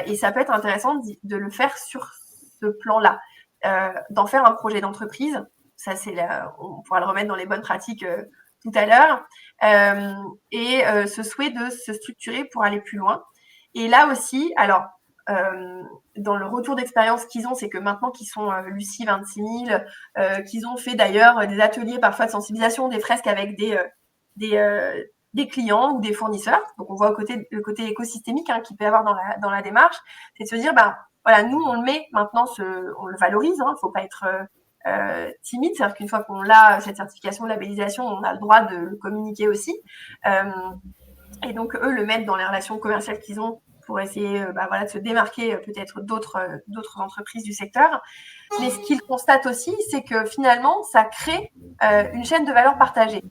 Et ça peut être intéressant de le faire sur ce plan-là, d'en faire un projet d'entreprise. Ça, on pourra le remettre dans les bonnes pratiques tout à l'heure. Et ce souhait de se structurer pour aller plus loin. Et là aussi, alors, dans le retour d'expérience qu'ils ont, c'est que maintenant qu'ils sont Lucie 26 000, qu'ils ont fait d'ailleurs des ateliers parfois de sensibilisation, des fresques avec des clients ou des fournisseurs. Donc on voit le côté écosystémique, hein, qu'il peut y avoir dans la démarche, c'est de se dire, voilà, nous on le met maintenant, on le valorise, hein, faut pas être timide, c'est-à-dire qu'une fois qu'on a cette certification de labellisation, on a le droit de le communiquer aussi. Et donc eux le mettent dans les relations commerciales qu'ils ont pour essayer voilà, de se démarquer peut-être d'autres entreprises du secteur. Mais ce qu'ils constatent aussi, c'est que finalement, ça crée une chaîne de valeur partagée.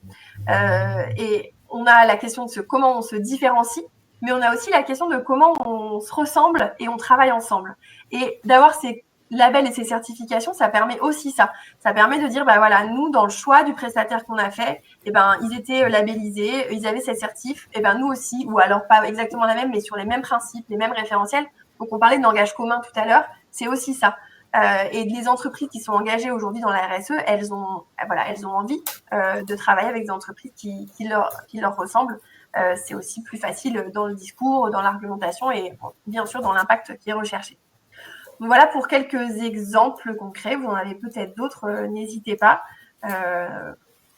Et on a la question de comment on se différencie, mais on a aussi la question de comment on se ressemble et on travaille ensemble. Et d'avoir labels et ces certifications, ça permet aussi ça. Ça permet de dire, bah voilà, nous, dans le choix du prestataire qu'on a fait, eh ben, ils étaient labellisés, ils avaient ces certifs, eh ben, nous aussi, ou alors pas exactement la même, mais sur les mêmes principes, les mêmes référentiels. Donc, on parlait de langage commun tout à l'heure, c'est aussi ça. Et les entreprises qui sont engagées aujourd'hui dans la RSE, elles ont envie de travailler avec des entreprises qui leur ressemblent. C'est aussi plus facile dans le discours, dans l'argumentation et bien sûr dans l'impact qui est recherché. Donc voilà pour quelques exemples concrets. Vous en avez peut-être d'autres, n'hésitez pas.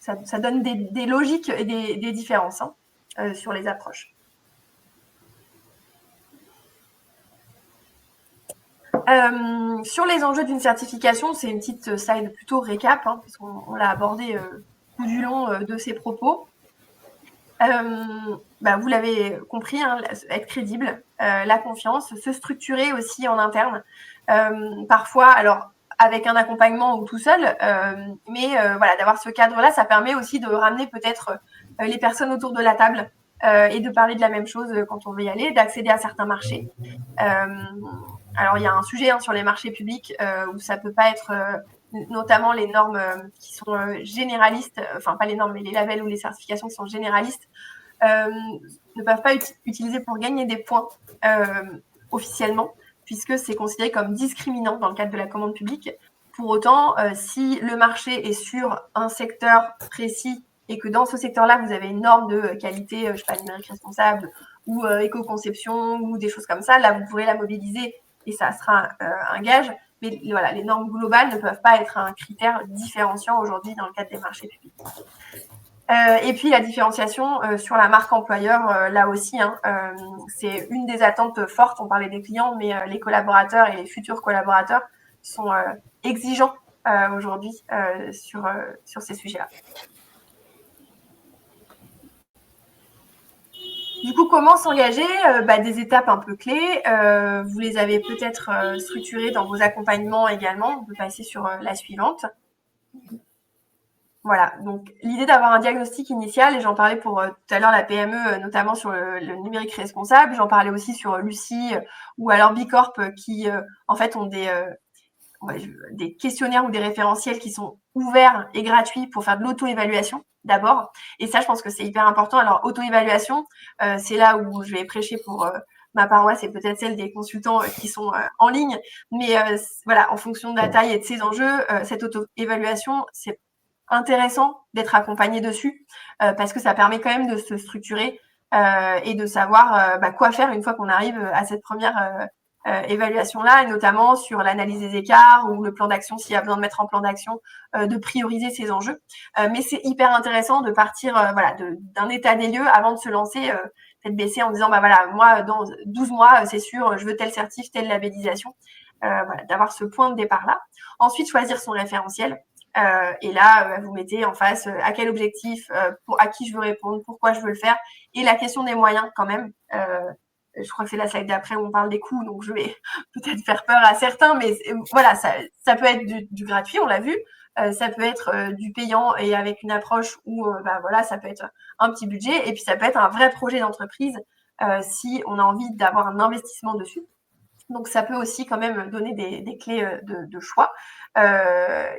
Ça donne des logiques et des différences sur les approches. Sur les enjeux d'une certification, c'est une petite slide plutôt récap, parce qu'on l'a abordé tout du long de ces propos. Vous l'avez compris, être crédible, la confiance, se structurer aussi en interne. Parfois, alors avec un accompagnement ou tout seul, mais voilà, d'avoir ce cadre-là, ça permet aussi de ramener peut-être les personnes autour de la table et de parler de la même chose quand on veut y aller, d'accéder à certains marchés. Alors, il y a un sujet sur les marchés publics où ça peut pas être notamment les normes qui sont généralistes, enfin pas les normes, mais les labels ou les certifications qui sont généralistes, ne peuvent pas être utilisés pour gagner des points officiellement, puisque c'est considéré comme discriminant dans le cadre de la commande publique. Pour autant, si le marché est sur un secteur précis et que dans ce secteur-là, vous avez une norme de qualité, je sais pas, numérique responsable ou éco-conception ou des choses comme ça, là, vous pourrez la mobiliser et ça sera un gage. Mais voilà, les normes globales ne peuvent pas être un critère différenciant aujourd'hui dans le cadre des marchés publics. Et puis la différenciation sur la marque employeur, là aussi, c'est une des attentes fortes. On parlait des clients, mais les collaborateurs et les futurs collaborateurs sont exigeants aujourd'hui sur ces sujets-là. Du coup, comment s'engager? Des étapes un peu clés. Vous les avez peut-être structurées dans vos accompagnements également. On peut passer sur la suivante. Voilà, donc l'idée d'avoir un diagnostic initial, et j'en parlais pour tout à l'heure la PME, notamment sur le numérique responsable, j'en parlais aussi sur Lucie ou alors Bicorp qui en fait ont des questionnaires ou des référentiels qui sont ouverts et gratuits pour faire de l'auto-évaluation d'abord. Et ça, je pense que c'est hyper important. Alors, auto-évaluation, c'est là où je vais prêcher pour ma paroisse et peut-être celle des consultants qui sont en ligne. Mais voilà, en fonction de la taille et de ses enjeux, cette auto-évaluation, c'est intéressant d'être accompagné dessus parce que ça permet quand même de se structurer et de savoir quoi faire une fois qu'on arrive à cette première évaluation-là, et notamment sur l'analyse des écarts ou le plan d'action, s'il y a besoin de mettre en plan d'action, de prioriser ces enjeux. Mais c'est hyper intéressant de partir d'un état des lieux avant de se lancer tête baissée en disant moi, dans 12 mois, c'est sûr, je veux tel certif, telle labellisation. D'avoir ce point de départ-là. Ensuite, choisir son référentiel. Et là, vous mettez en face à quel objectif, à qui je veux répondre, pourquoi je veux le faire, et la question des moyens quand même. Je crois que c'est la slide d'après où on parle des coûts, donc je vais peut-être faire peur à certains, mais voilà, ça peut être du gratuit, on l'a vu, ça peut être du payant et avec une approche où ça peut être un petit budget, et puis ça peut être un vrai projet d'entreprise si on a envie d'avoir un investissement dessus. Donc, ça peut aussi quand même donner des clés de choix.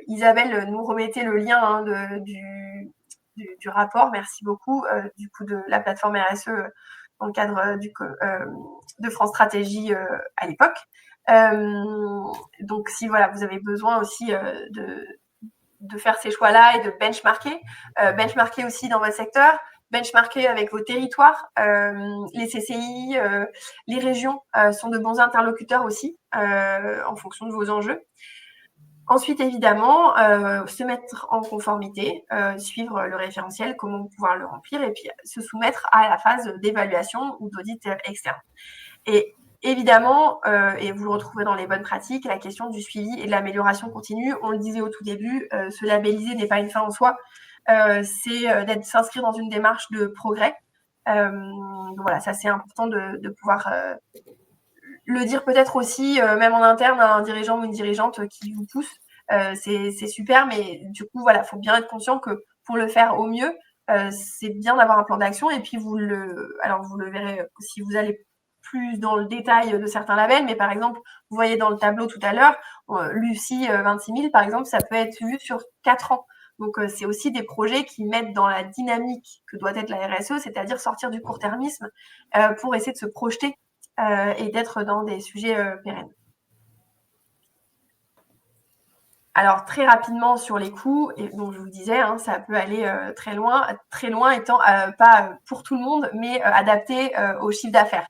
Isabelle nous remettait le lien du rapport, merci beaucoup, du coup de la plateforme RSE dans le cadre de France Stratégie à l'époque. Donc, si voilà, vous avez besoin aussi de faire ces choix-là et de benchmarker aussi dans votre secteur, benchmarker avec vos territoires. Les CCI, les régions sont de bons interlocuteurs aussi en fonction de vos enjeux. Ensuite, évidemment, se mettre en conformité, suivre le référentiel, comment pouvoir le remplir, et puis se soumettre à la phase d'évaluation ou d'audit externe. Et évidemment, et vous le retrouverez dans les bonnes pratiques, la question du suivi et de l'amélioration continue. On le disait au tout début, se labelliser n'est pas une fin en soi, c'est s'inscrire dans une démarche de progrès. Voilà, ça c'est important de pouvoir le dire peut-être aussi, même en interne, à un dirigeant ou une dirigeante qui vous pousse. C'est super, mais du coup, voilà, il faut bien être conscient que pour le faire au mieux, c'est bien d'avoir un plan d'action. Et puis, vous le verrez si vous allez plus dans le détail de certains labels, mais par exemple, vous voyez dans le tableau tout à l'heure, Lucie 26 000, par exemple, ça peut être vu sur 4 ans. Donc, c'est aussi des projets qui mettent dans la dynamique que doit être la RSE, c'est-à-dire sortir du court-termisme pour essayer de se projeter et d'être dans des sujets pérennes. Alors, très rapidement sur les coûts, et donc je vous disais, hein, ça peut aller très loin étant pas pour tout le monde, mais adapté au chiffre d'affaires.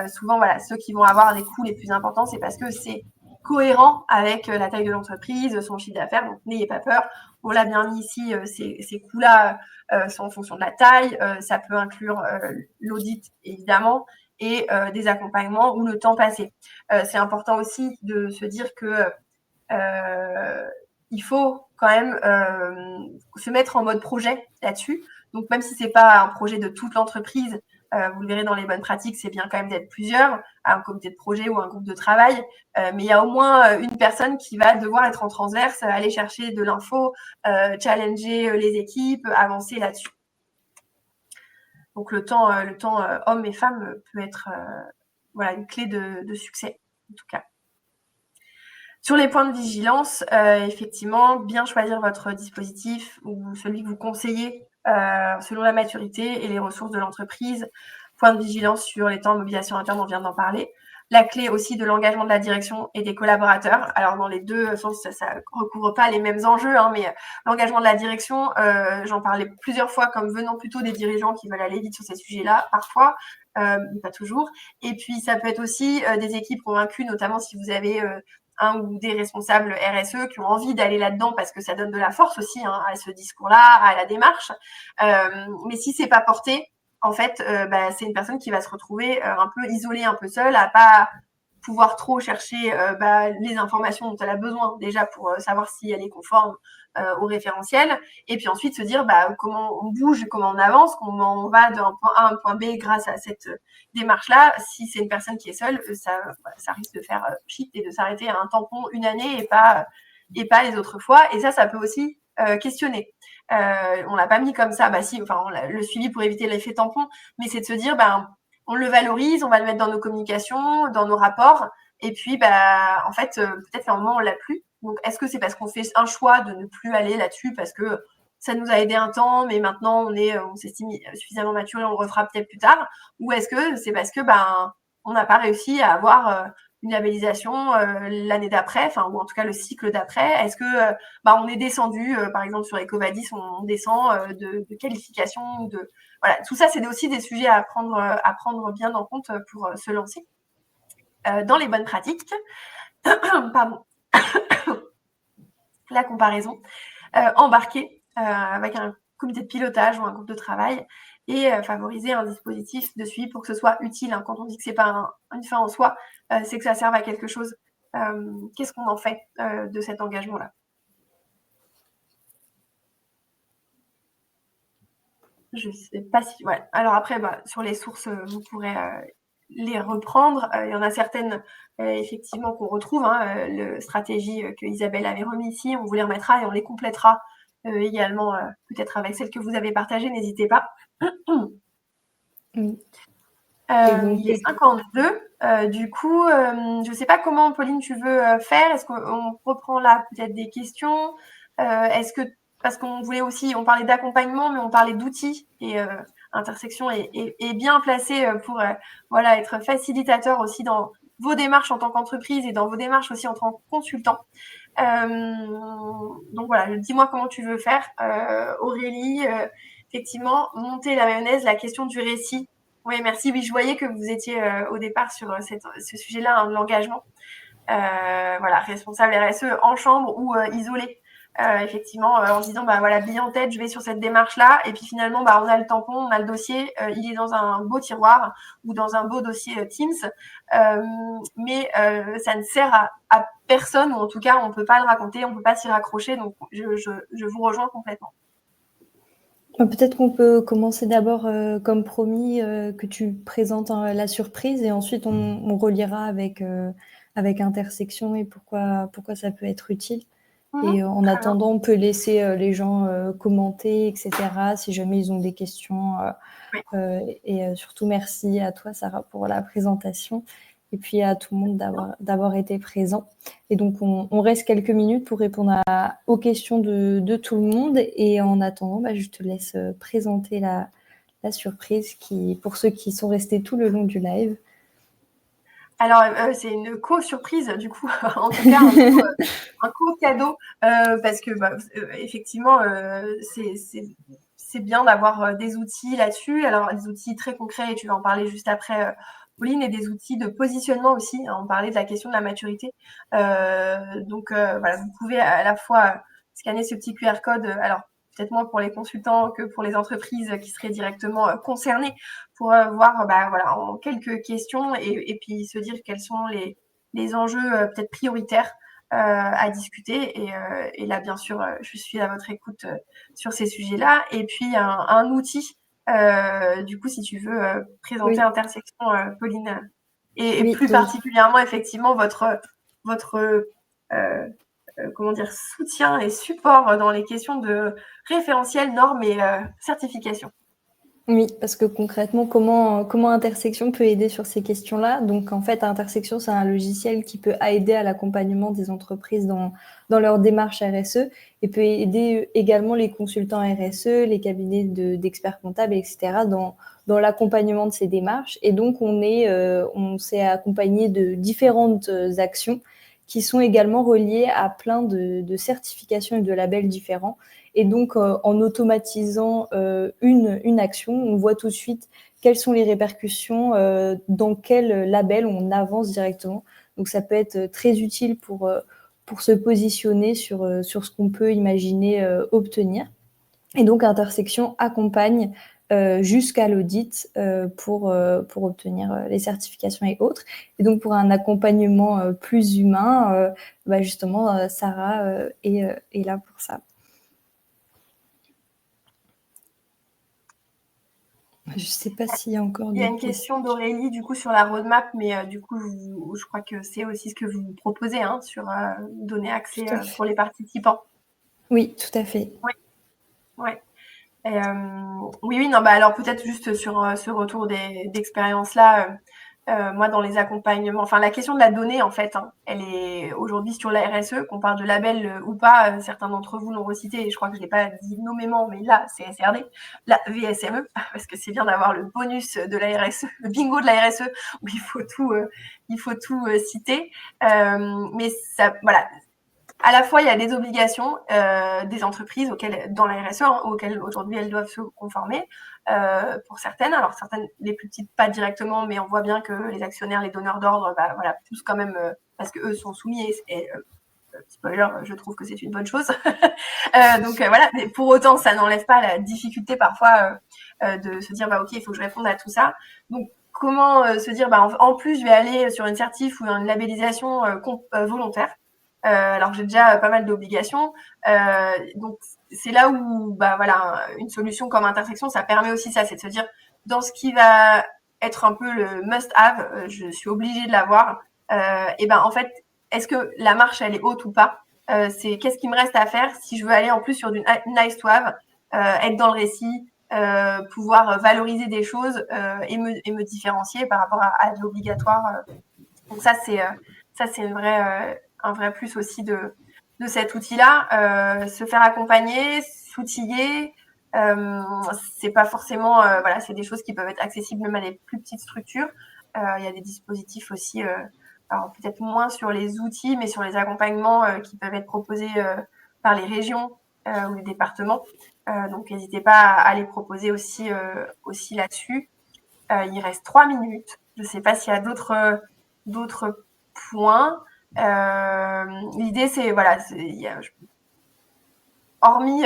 Souvent, voilà, ceux qui vont avoir les coûts les plus importants, c'est parce que c'est cohérent avec la taille de l'entreprise, son chiffre d'affaires, donc n'ayez pas peur. On l'a bien mis ici, ces coûts-là sont en fonction de la taille, ça peut inclure l'audit, évidemment, et des accompagnements ou le temps passé. C'est important aussi de se dire que il faut quand même se mettre en mode projet là-dessus. Donc, même si c'est pas un projet de toute l'entreprise, vous le verrez dans les bonnes pratiques, c'est bien quand même d'être plusieurs, un comité de projet ou un groupe de travail. Mais il y a au moins une personne qui va devoir être en transverse, aller chercher de l'info, challenger les équipes, avancer là-dessus. Donc, le temps hommes et femmes peut être voilà, une clé de succès, en tout cas. Sur les points de vigilance, effectivement, bien choisir votre dispositif ou celui que vous conseillez selon la maturité et les ressources de l'entreprise. Point de vigilance sur les temps de mobilisation interne, on vient d'en parler. La clé aussi de l'engagement de la direction et des collaborateurs. Alors, dans les deux sens, ça ne recouvre pas les mêmes enjeux, hein, mais l'engagement de la direction, j'en parlais plusieurs fois comme venant plutôt des dirigeants qui veulent aller vite sur ces sujets-là, parfois, mais pas toujours. Et puis, ça peut être aussi des équipes convaincues, notamment si vous avez un ou des responsables RSE qui ont envie d'aller là-dedans parce que ça donne de la force aussi hein, à ce discours-là, à la démarche. Mais si c'est pas porté, en fait, c'est une personne qui va se retrouver un peu isolée, un peu seule, à pas pouvoir trop chercher les informations dont elle a besoin déjà pour savoir si elle est conforme au référentiel et puis ensuite se dire comment on bouge, comment on avance, comment on va d'un point A à un point B grâce à cette démarche-là. Si c'est une personne qui est seule, ça risque de faire shit et de s'arrêter à un tampon une année et pas les autres fois. Et ça peut aussi questionner. On l'a pas mis comme ça, si, enfin, le suivi pour éviter l'effet tampon, mais c'est de se dire, on le valorise, on va le mettre dans nos communications, dans nos rapports, et puis, en fait, peut-être qu'à un moment, on l'a plus. Donc, est-ce que c'est parce qu'on fait un choix de ne plus aller là-dessus parce que ça nous a aidé un temps, mais maintenant, on s'estime suffisamment mature et on le refera peut-être plus tard, ou est-ce que c'est parce que, on n'a pas réussi à avoir une labellisation l'année d'après, ou en tout cas le cycle d'après. Est-ce que on est descendu, par exemple sur EcoVadis, on descend de qualification, voilà, tout ça c'est aussi des sujets à prendre bien en compte pour se lancer dans les bonnes pratiques. Pardon. La comparaison, embarquer avec un comité de pilotage ou un groupe de travail et favoriser un dispositif de suivi pour que ce soit utile. Hein. Quand on dit que c'est pas une fin en soi, c'est que ça serve à quelque chose. Qu'est-ce qu'on en fait de cet engagement-là? Je sais pas si... Ouais. Alors après, sur les sources, vous pourrez les reprendre. Il y en a certaines, effectivement, qu'on retrouve. Hein, le stratégie que Isabelle avait remis ici, on vous les remettra et on les complétera également, peut-être avec celles que vous avez partagées, n'hésitez pas. Oui. Il est 52. Du coup, je ne sais pas comment, Pauline, tu veux faire. Est-ce qu'on reprend là peut-être des questions? Est-ce que, parce qu'on voulait aussi, on parlait d'accompagnement, mais on parlait d'outils et Intersection est bien placé pour voilà, être facilitateur aussi dans vos démarches en tant qu'entreprise et dans vos démarches aussi en tant que consultant. Donc voilà, dis-moi comment tu veux faire. Aurélie, effectivement, monter la mayonnaise, la question du récit. Oui, merci. Oui, je voyais que vous étiez au départ sur ce sujet-là, hein, de l'engagement. Voilà, responsable RSE en chambre ou isolé. Effectivement, en se disant, voilà, bille en tête, je vais sur cette démarche-là. Et puis finalement, on a le tampon, on a le dossier, il est dans un beau tiroir ou dans un beau dossier Teams. Mais ça ne sert à personne, ou en tout cas, on ne peut pas le raconter, on ne peut pas s'y raccrocher. Donc, je vous rejoins complètement. Peut-être qu'on peut commencer d'abord, comme promis, que tu présentes la surprise et ensuite on reliera avec Intersection et pourquoi ça peut être utile. Et en Très bien. attendant, on peut laisser les gens commenter, etc., si jamais ils ont des questions. Oui. Et surtout, merci à toi, Sarah, pour la présentation. Et puis à tout le monde d'avoir été présent. Et donc, on reste quelques minutes pour répondre aux questions de tout le monde. Et en attendant, je te laisse présenter la surprise pour ceux qui sont restés tout le long du live. Alors, c'est une co-surprise, du coup, en tout cas, un co-cadeau, parce que, effectivement, c'est bien d'avoir des outils là-dessus. Alors, des outils très concrets, et tu vas en parler juste après, Pauline, et des outils de positionnement aussi. On parlait de la question de la maturité. Donc, voilà, vous pouvez à la fois scanner ce petit QR code. Alors, peut-être moins pour les consultants que pour les entreprises qui seraient directement concernées, pour voir voilà, en quelques questions et puis se dire quels sont les enjeux peut-être prioritaires à discuter. Et là, bien sûr, je suis à votre écoute sur ces sujets-là. Et puis, un outil, du coup, si tu veux présenter Oui. Intersection, Pauline, et Oui, plus particulièrement, effectivement, votre comment dire, soutien et support dans les questions de référentiel, normes et certification. Oui, parce que concrètement, comment Intersection peut aider sur ces questions-là? Donc, en fait, Intersection, c'est un logiciel qui peut aider à l'accompagnement des entreprises dans leur démarche RSE et peut aider également les consultants RSE, les cabinets d'experts comptables, etc., dans l'accompagnement de ces démarches. Et donc, on s'est accompagné de différentes actions qui sont également reliées à plein de certifications et de labels différents. Et donc, en automatisant une action, on voit tout de suite quelles sont les répercussions, dans quel label on avance directement. Donc, ça peut être très utile pour se positionner sur ce qu'on peut imaginer obtenir. Et donc, Intersection accompagne jusqu'à l'audit pour obtenir les certifications et autres. Et donc, pour un accompagnement plus humain, justement, Sarah est là pour ça. Je ne sais pas s'il y a encore Il y a d'autres une questions. question d'Aurélie, du coup, sur la roadmap, mais du coup, je crois que c'est aussi ce que vous proposez, sur donner accès Tout à pour fait. les participants. Oui, tout à fait. Oui, ouais. Oui, non, alors peut-être juste sur ce retour d'expérience-là, moi, dans les accompagnements, enfin, la question de la donnée, en fait, elle est aujourd'hui sur la RSE, qu'on parle de label ou pas. Certains d'entre vous l'ont recité, et je crois que je ne l'ai pas dit nommément, mais là, c'est SRD, la VSME, parce que c'est bien d'avoir le bonus de la RSE, le bingo de la RSE, où il faut tout citer. Mais ça, voilà. À la fois, il y a des obligations des entreprises dans la RSE, auxquelles aujourd'hui elles doivent se conformer, pour certaines. Alors certaines, les plus petites, pas directement, mais on voit bien que les actionnaires, les donneurs d'ordre, voilà, poussent quand même parce qu'eux sont soumis. Et spoiler, je trouve que c'est une bonne chose. Donc voilà, mais pour autant, ça n'enlève pas la difficulté parfois de se dire, ok, il faut que je réponde à tout ça. Donc comment se dire, en plus, je vais aller sur une certif ou une labellisation volontaire. Alors que j'ai déjà pas mal d'obligations. Donc c'est là où voilà, une solution comme Intersection, ça permet aussi ça, c'est de se dire dans ce qui va être un peu le must-have, je suis obligée de l'avoir. Et en fait, est-ce que la marche elle est haute ou pas? C'est qu'est-ce qui me reste à faire si je veux aller en plus sur du nice to have, être dans le récit, pouvoir valoriser des choses et me différencier par rapport à de l'obligatoire. Donc ça c'est un vrai plus aussi de cet outil-là. Se faire accompagner, s'outiller, c'est pas forcément voilà, c'est des choses qui peuvent être accessibles même à des plus petites structures. Il y a des dispositifs aussi, alors peut-être moins sur les outils, mais sur les accompagnements qui peuvent être proposés par les régions ou les départements. Donc n'hésitez pas à les proposer aussi là-dessus. Il reste 3 minutes. Je ne sais pas s'il y a d'autres points. L'idée, c'est, voilà, hormis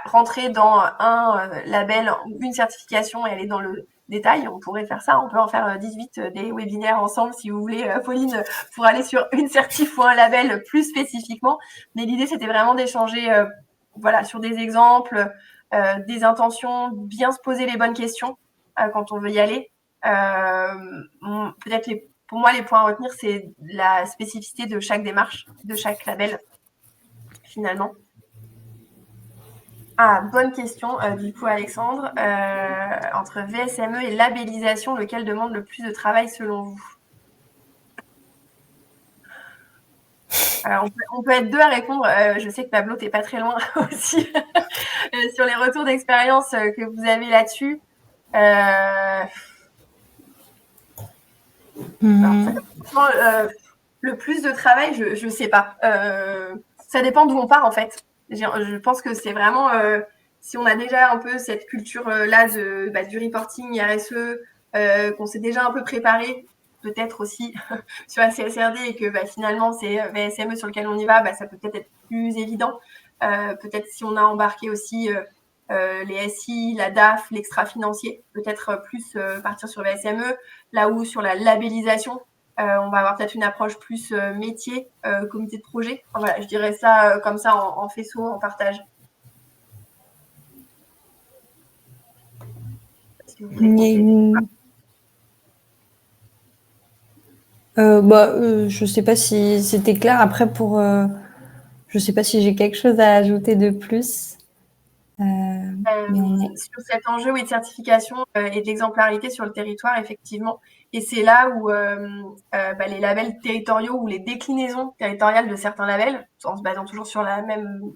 rentrer dans un label ou une certification et aller dans le détail, on pourrait faire ça. On peut en faire 18 des webinaires ensemble, si vous voulez, Pauline, pour aller sur une certif ou un label plus spécifiquement. Mais l'idée, c'était vraiment d'échanger voilà, sur des exemples, des intentions, bien se poser les bonnes questions quand on veut y aller. Peut-être pour moi, les points à retenir, c'est la spécificité de chaque démarche, de chaque label. finalement? Ah, bonne question, du coup, Alexandre. Entre VSME et labellisation, lequel demande le plus de travail selon vous? Alors, on peut être deux à répondre. Je sais que Pablo, t'es pas très loin aussi sur les retours d'expérience que vous avez là-dessus. Franchement, le plus de travail, je sais pas. Ça dépend d'où on part en fait. Je pense que c'est vraiment si on a déjà un peu cette culture là du reporting RSE, qu'on s'est déjà un peu préparé, peut-être aussi sur la CSRD et que finalement c'est VSME sur lequel on y va, ça peut peut-être être plus évident. Peut-être si on a embarqué aussi les SI, la DAF, l'extra-financier, peut-être plus partir sur VSME, là où sur la labellisation, on va avoir peut-être une approche plus métier, comité de projet. Enfin, voilà, je dirais ça comme ça en faisceau, en partage. Si vous voulez compléter. Je sais pas si c'était clair. Après, je sais pas si j'ai quelque chose à ajouter de plus. Sur cet enjeu de certification et d'exemplarité sur le territoire, effectivement. Et c'est là où les labels territoriaux ou les déclinaisons territoriales de certains labels, en se basant toujours sur le même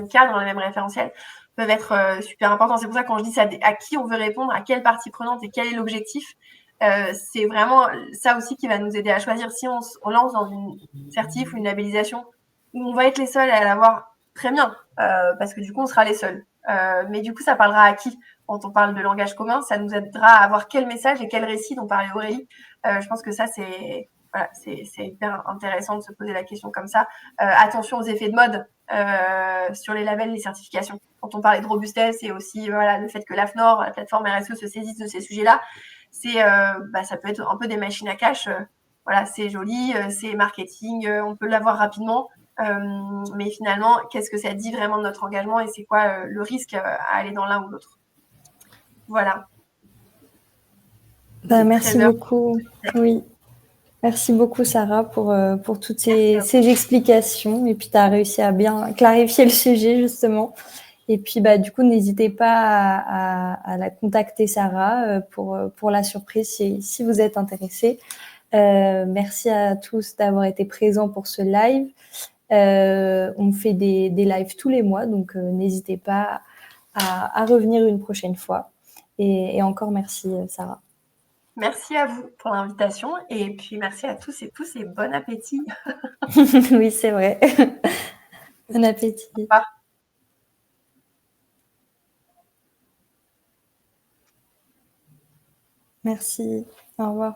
cadre, le même référentiel, peuvent être super importants. C'est pour ça que quand je dis ça, à qui on veut répondre, à quelle partie prenante et quel est l'objectif, c'est vraiment ça aussi qui va nous aider à choisir. Si on lance dans une certif ou une labellisation où on va être les seuls à l'avoir, très bien, parce que du coup, on sera les seuls. Mais du coup, ça parlera à qui? Quand on parle de langage commun, ça nous aidera à avoir quel message et quel récit dont parlait Aurélie. Je pense que ça, c'est hyper intéressant de se poser la question comme ça. Attention aux effets de mode sur les labels, les certifications. Quand on parlait de robustesse et aussi le fait que l'AFNOR, la plateforme RSE, se saisisse de ces sujets-là, ça peut être un peu des machines à cash. C'est joli, c'est marketing, on peut l'avoir rapidement. Mais finalement, qu'est-ce que ça dit vraiment de notre engagement et c'est quoi le risque à aller dans l'un ou l'autre? Voilà. Merci beaucoup. Oui. Merci beaucoup, Sarah, pour toutes ces explications. Et puis, tu as réussi à bien clarifier le sujet, justement. Et puis, du coup, n'hésitez pas à la contacter, Sarah, pour la surprise si vous êtes intéressés. Merci à tous d'avoir été présents pour ce live. On fait des lives tous les mois, donc n'hésitez pas à revenir une prochaine fois. Et encore merci, Sarah. Merci à vous pour l'invitation et puis merci à tous et bon appétit. Oui, c'est vrai. Bon appétit. Au revoir. Merci. Au revoir.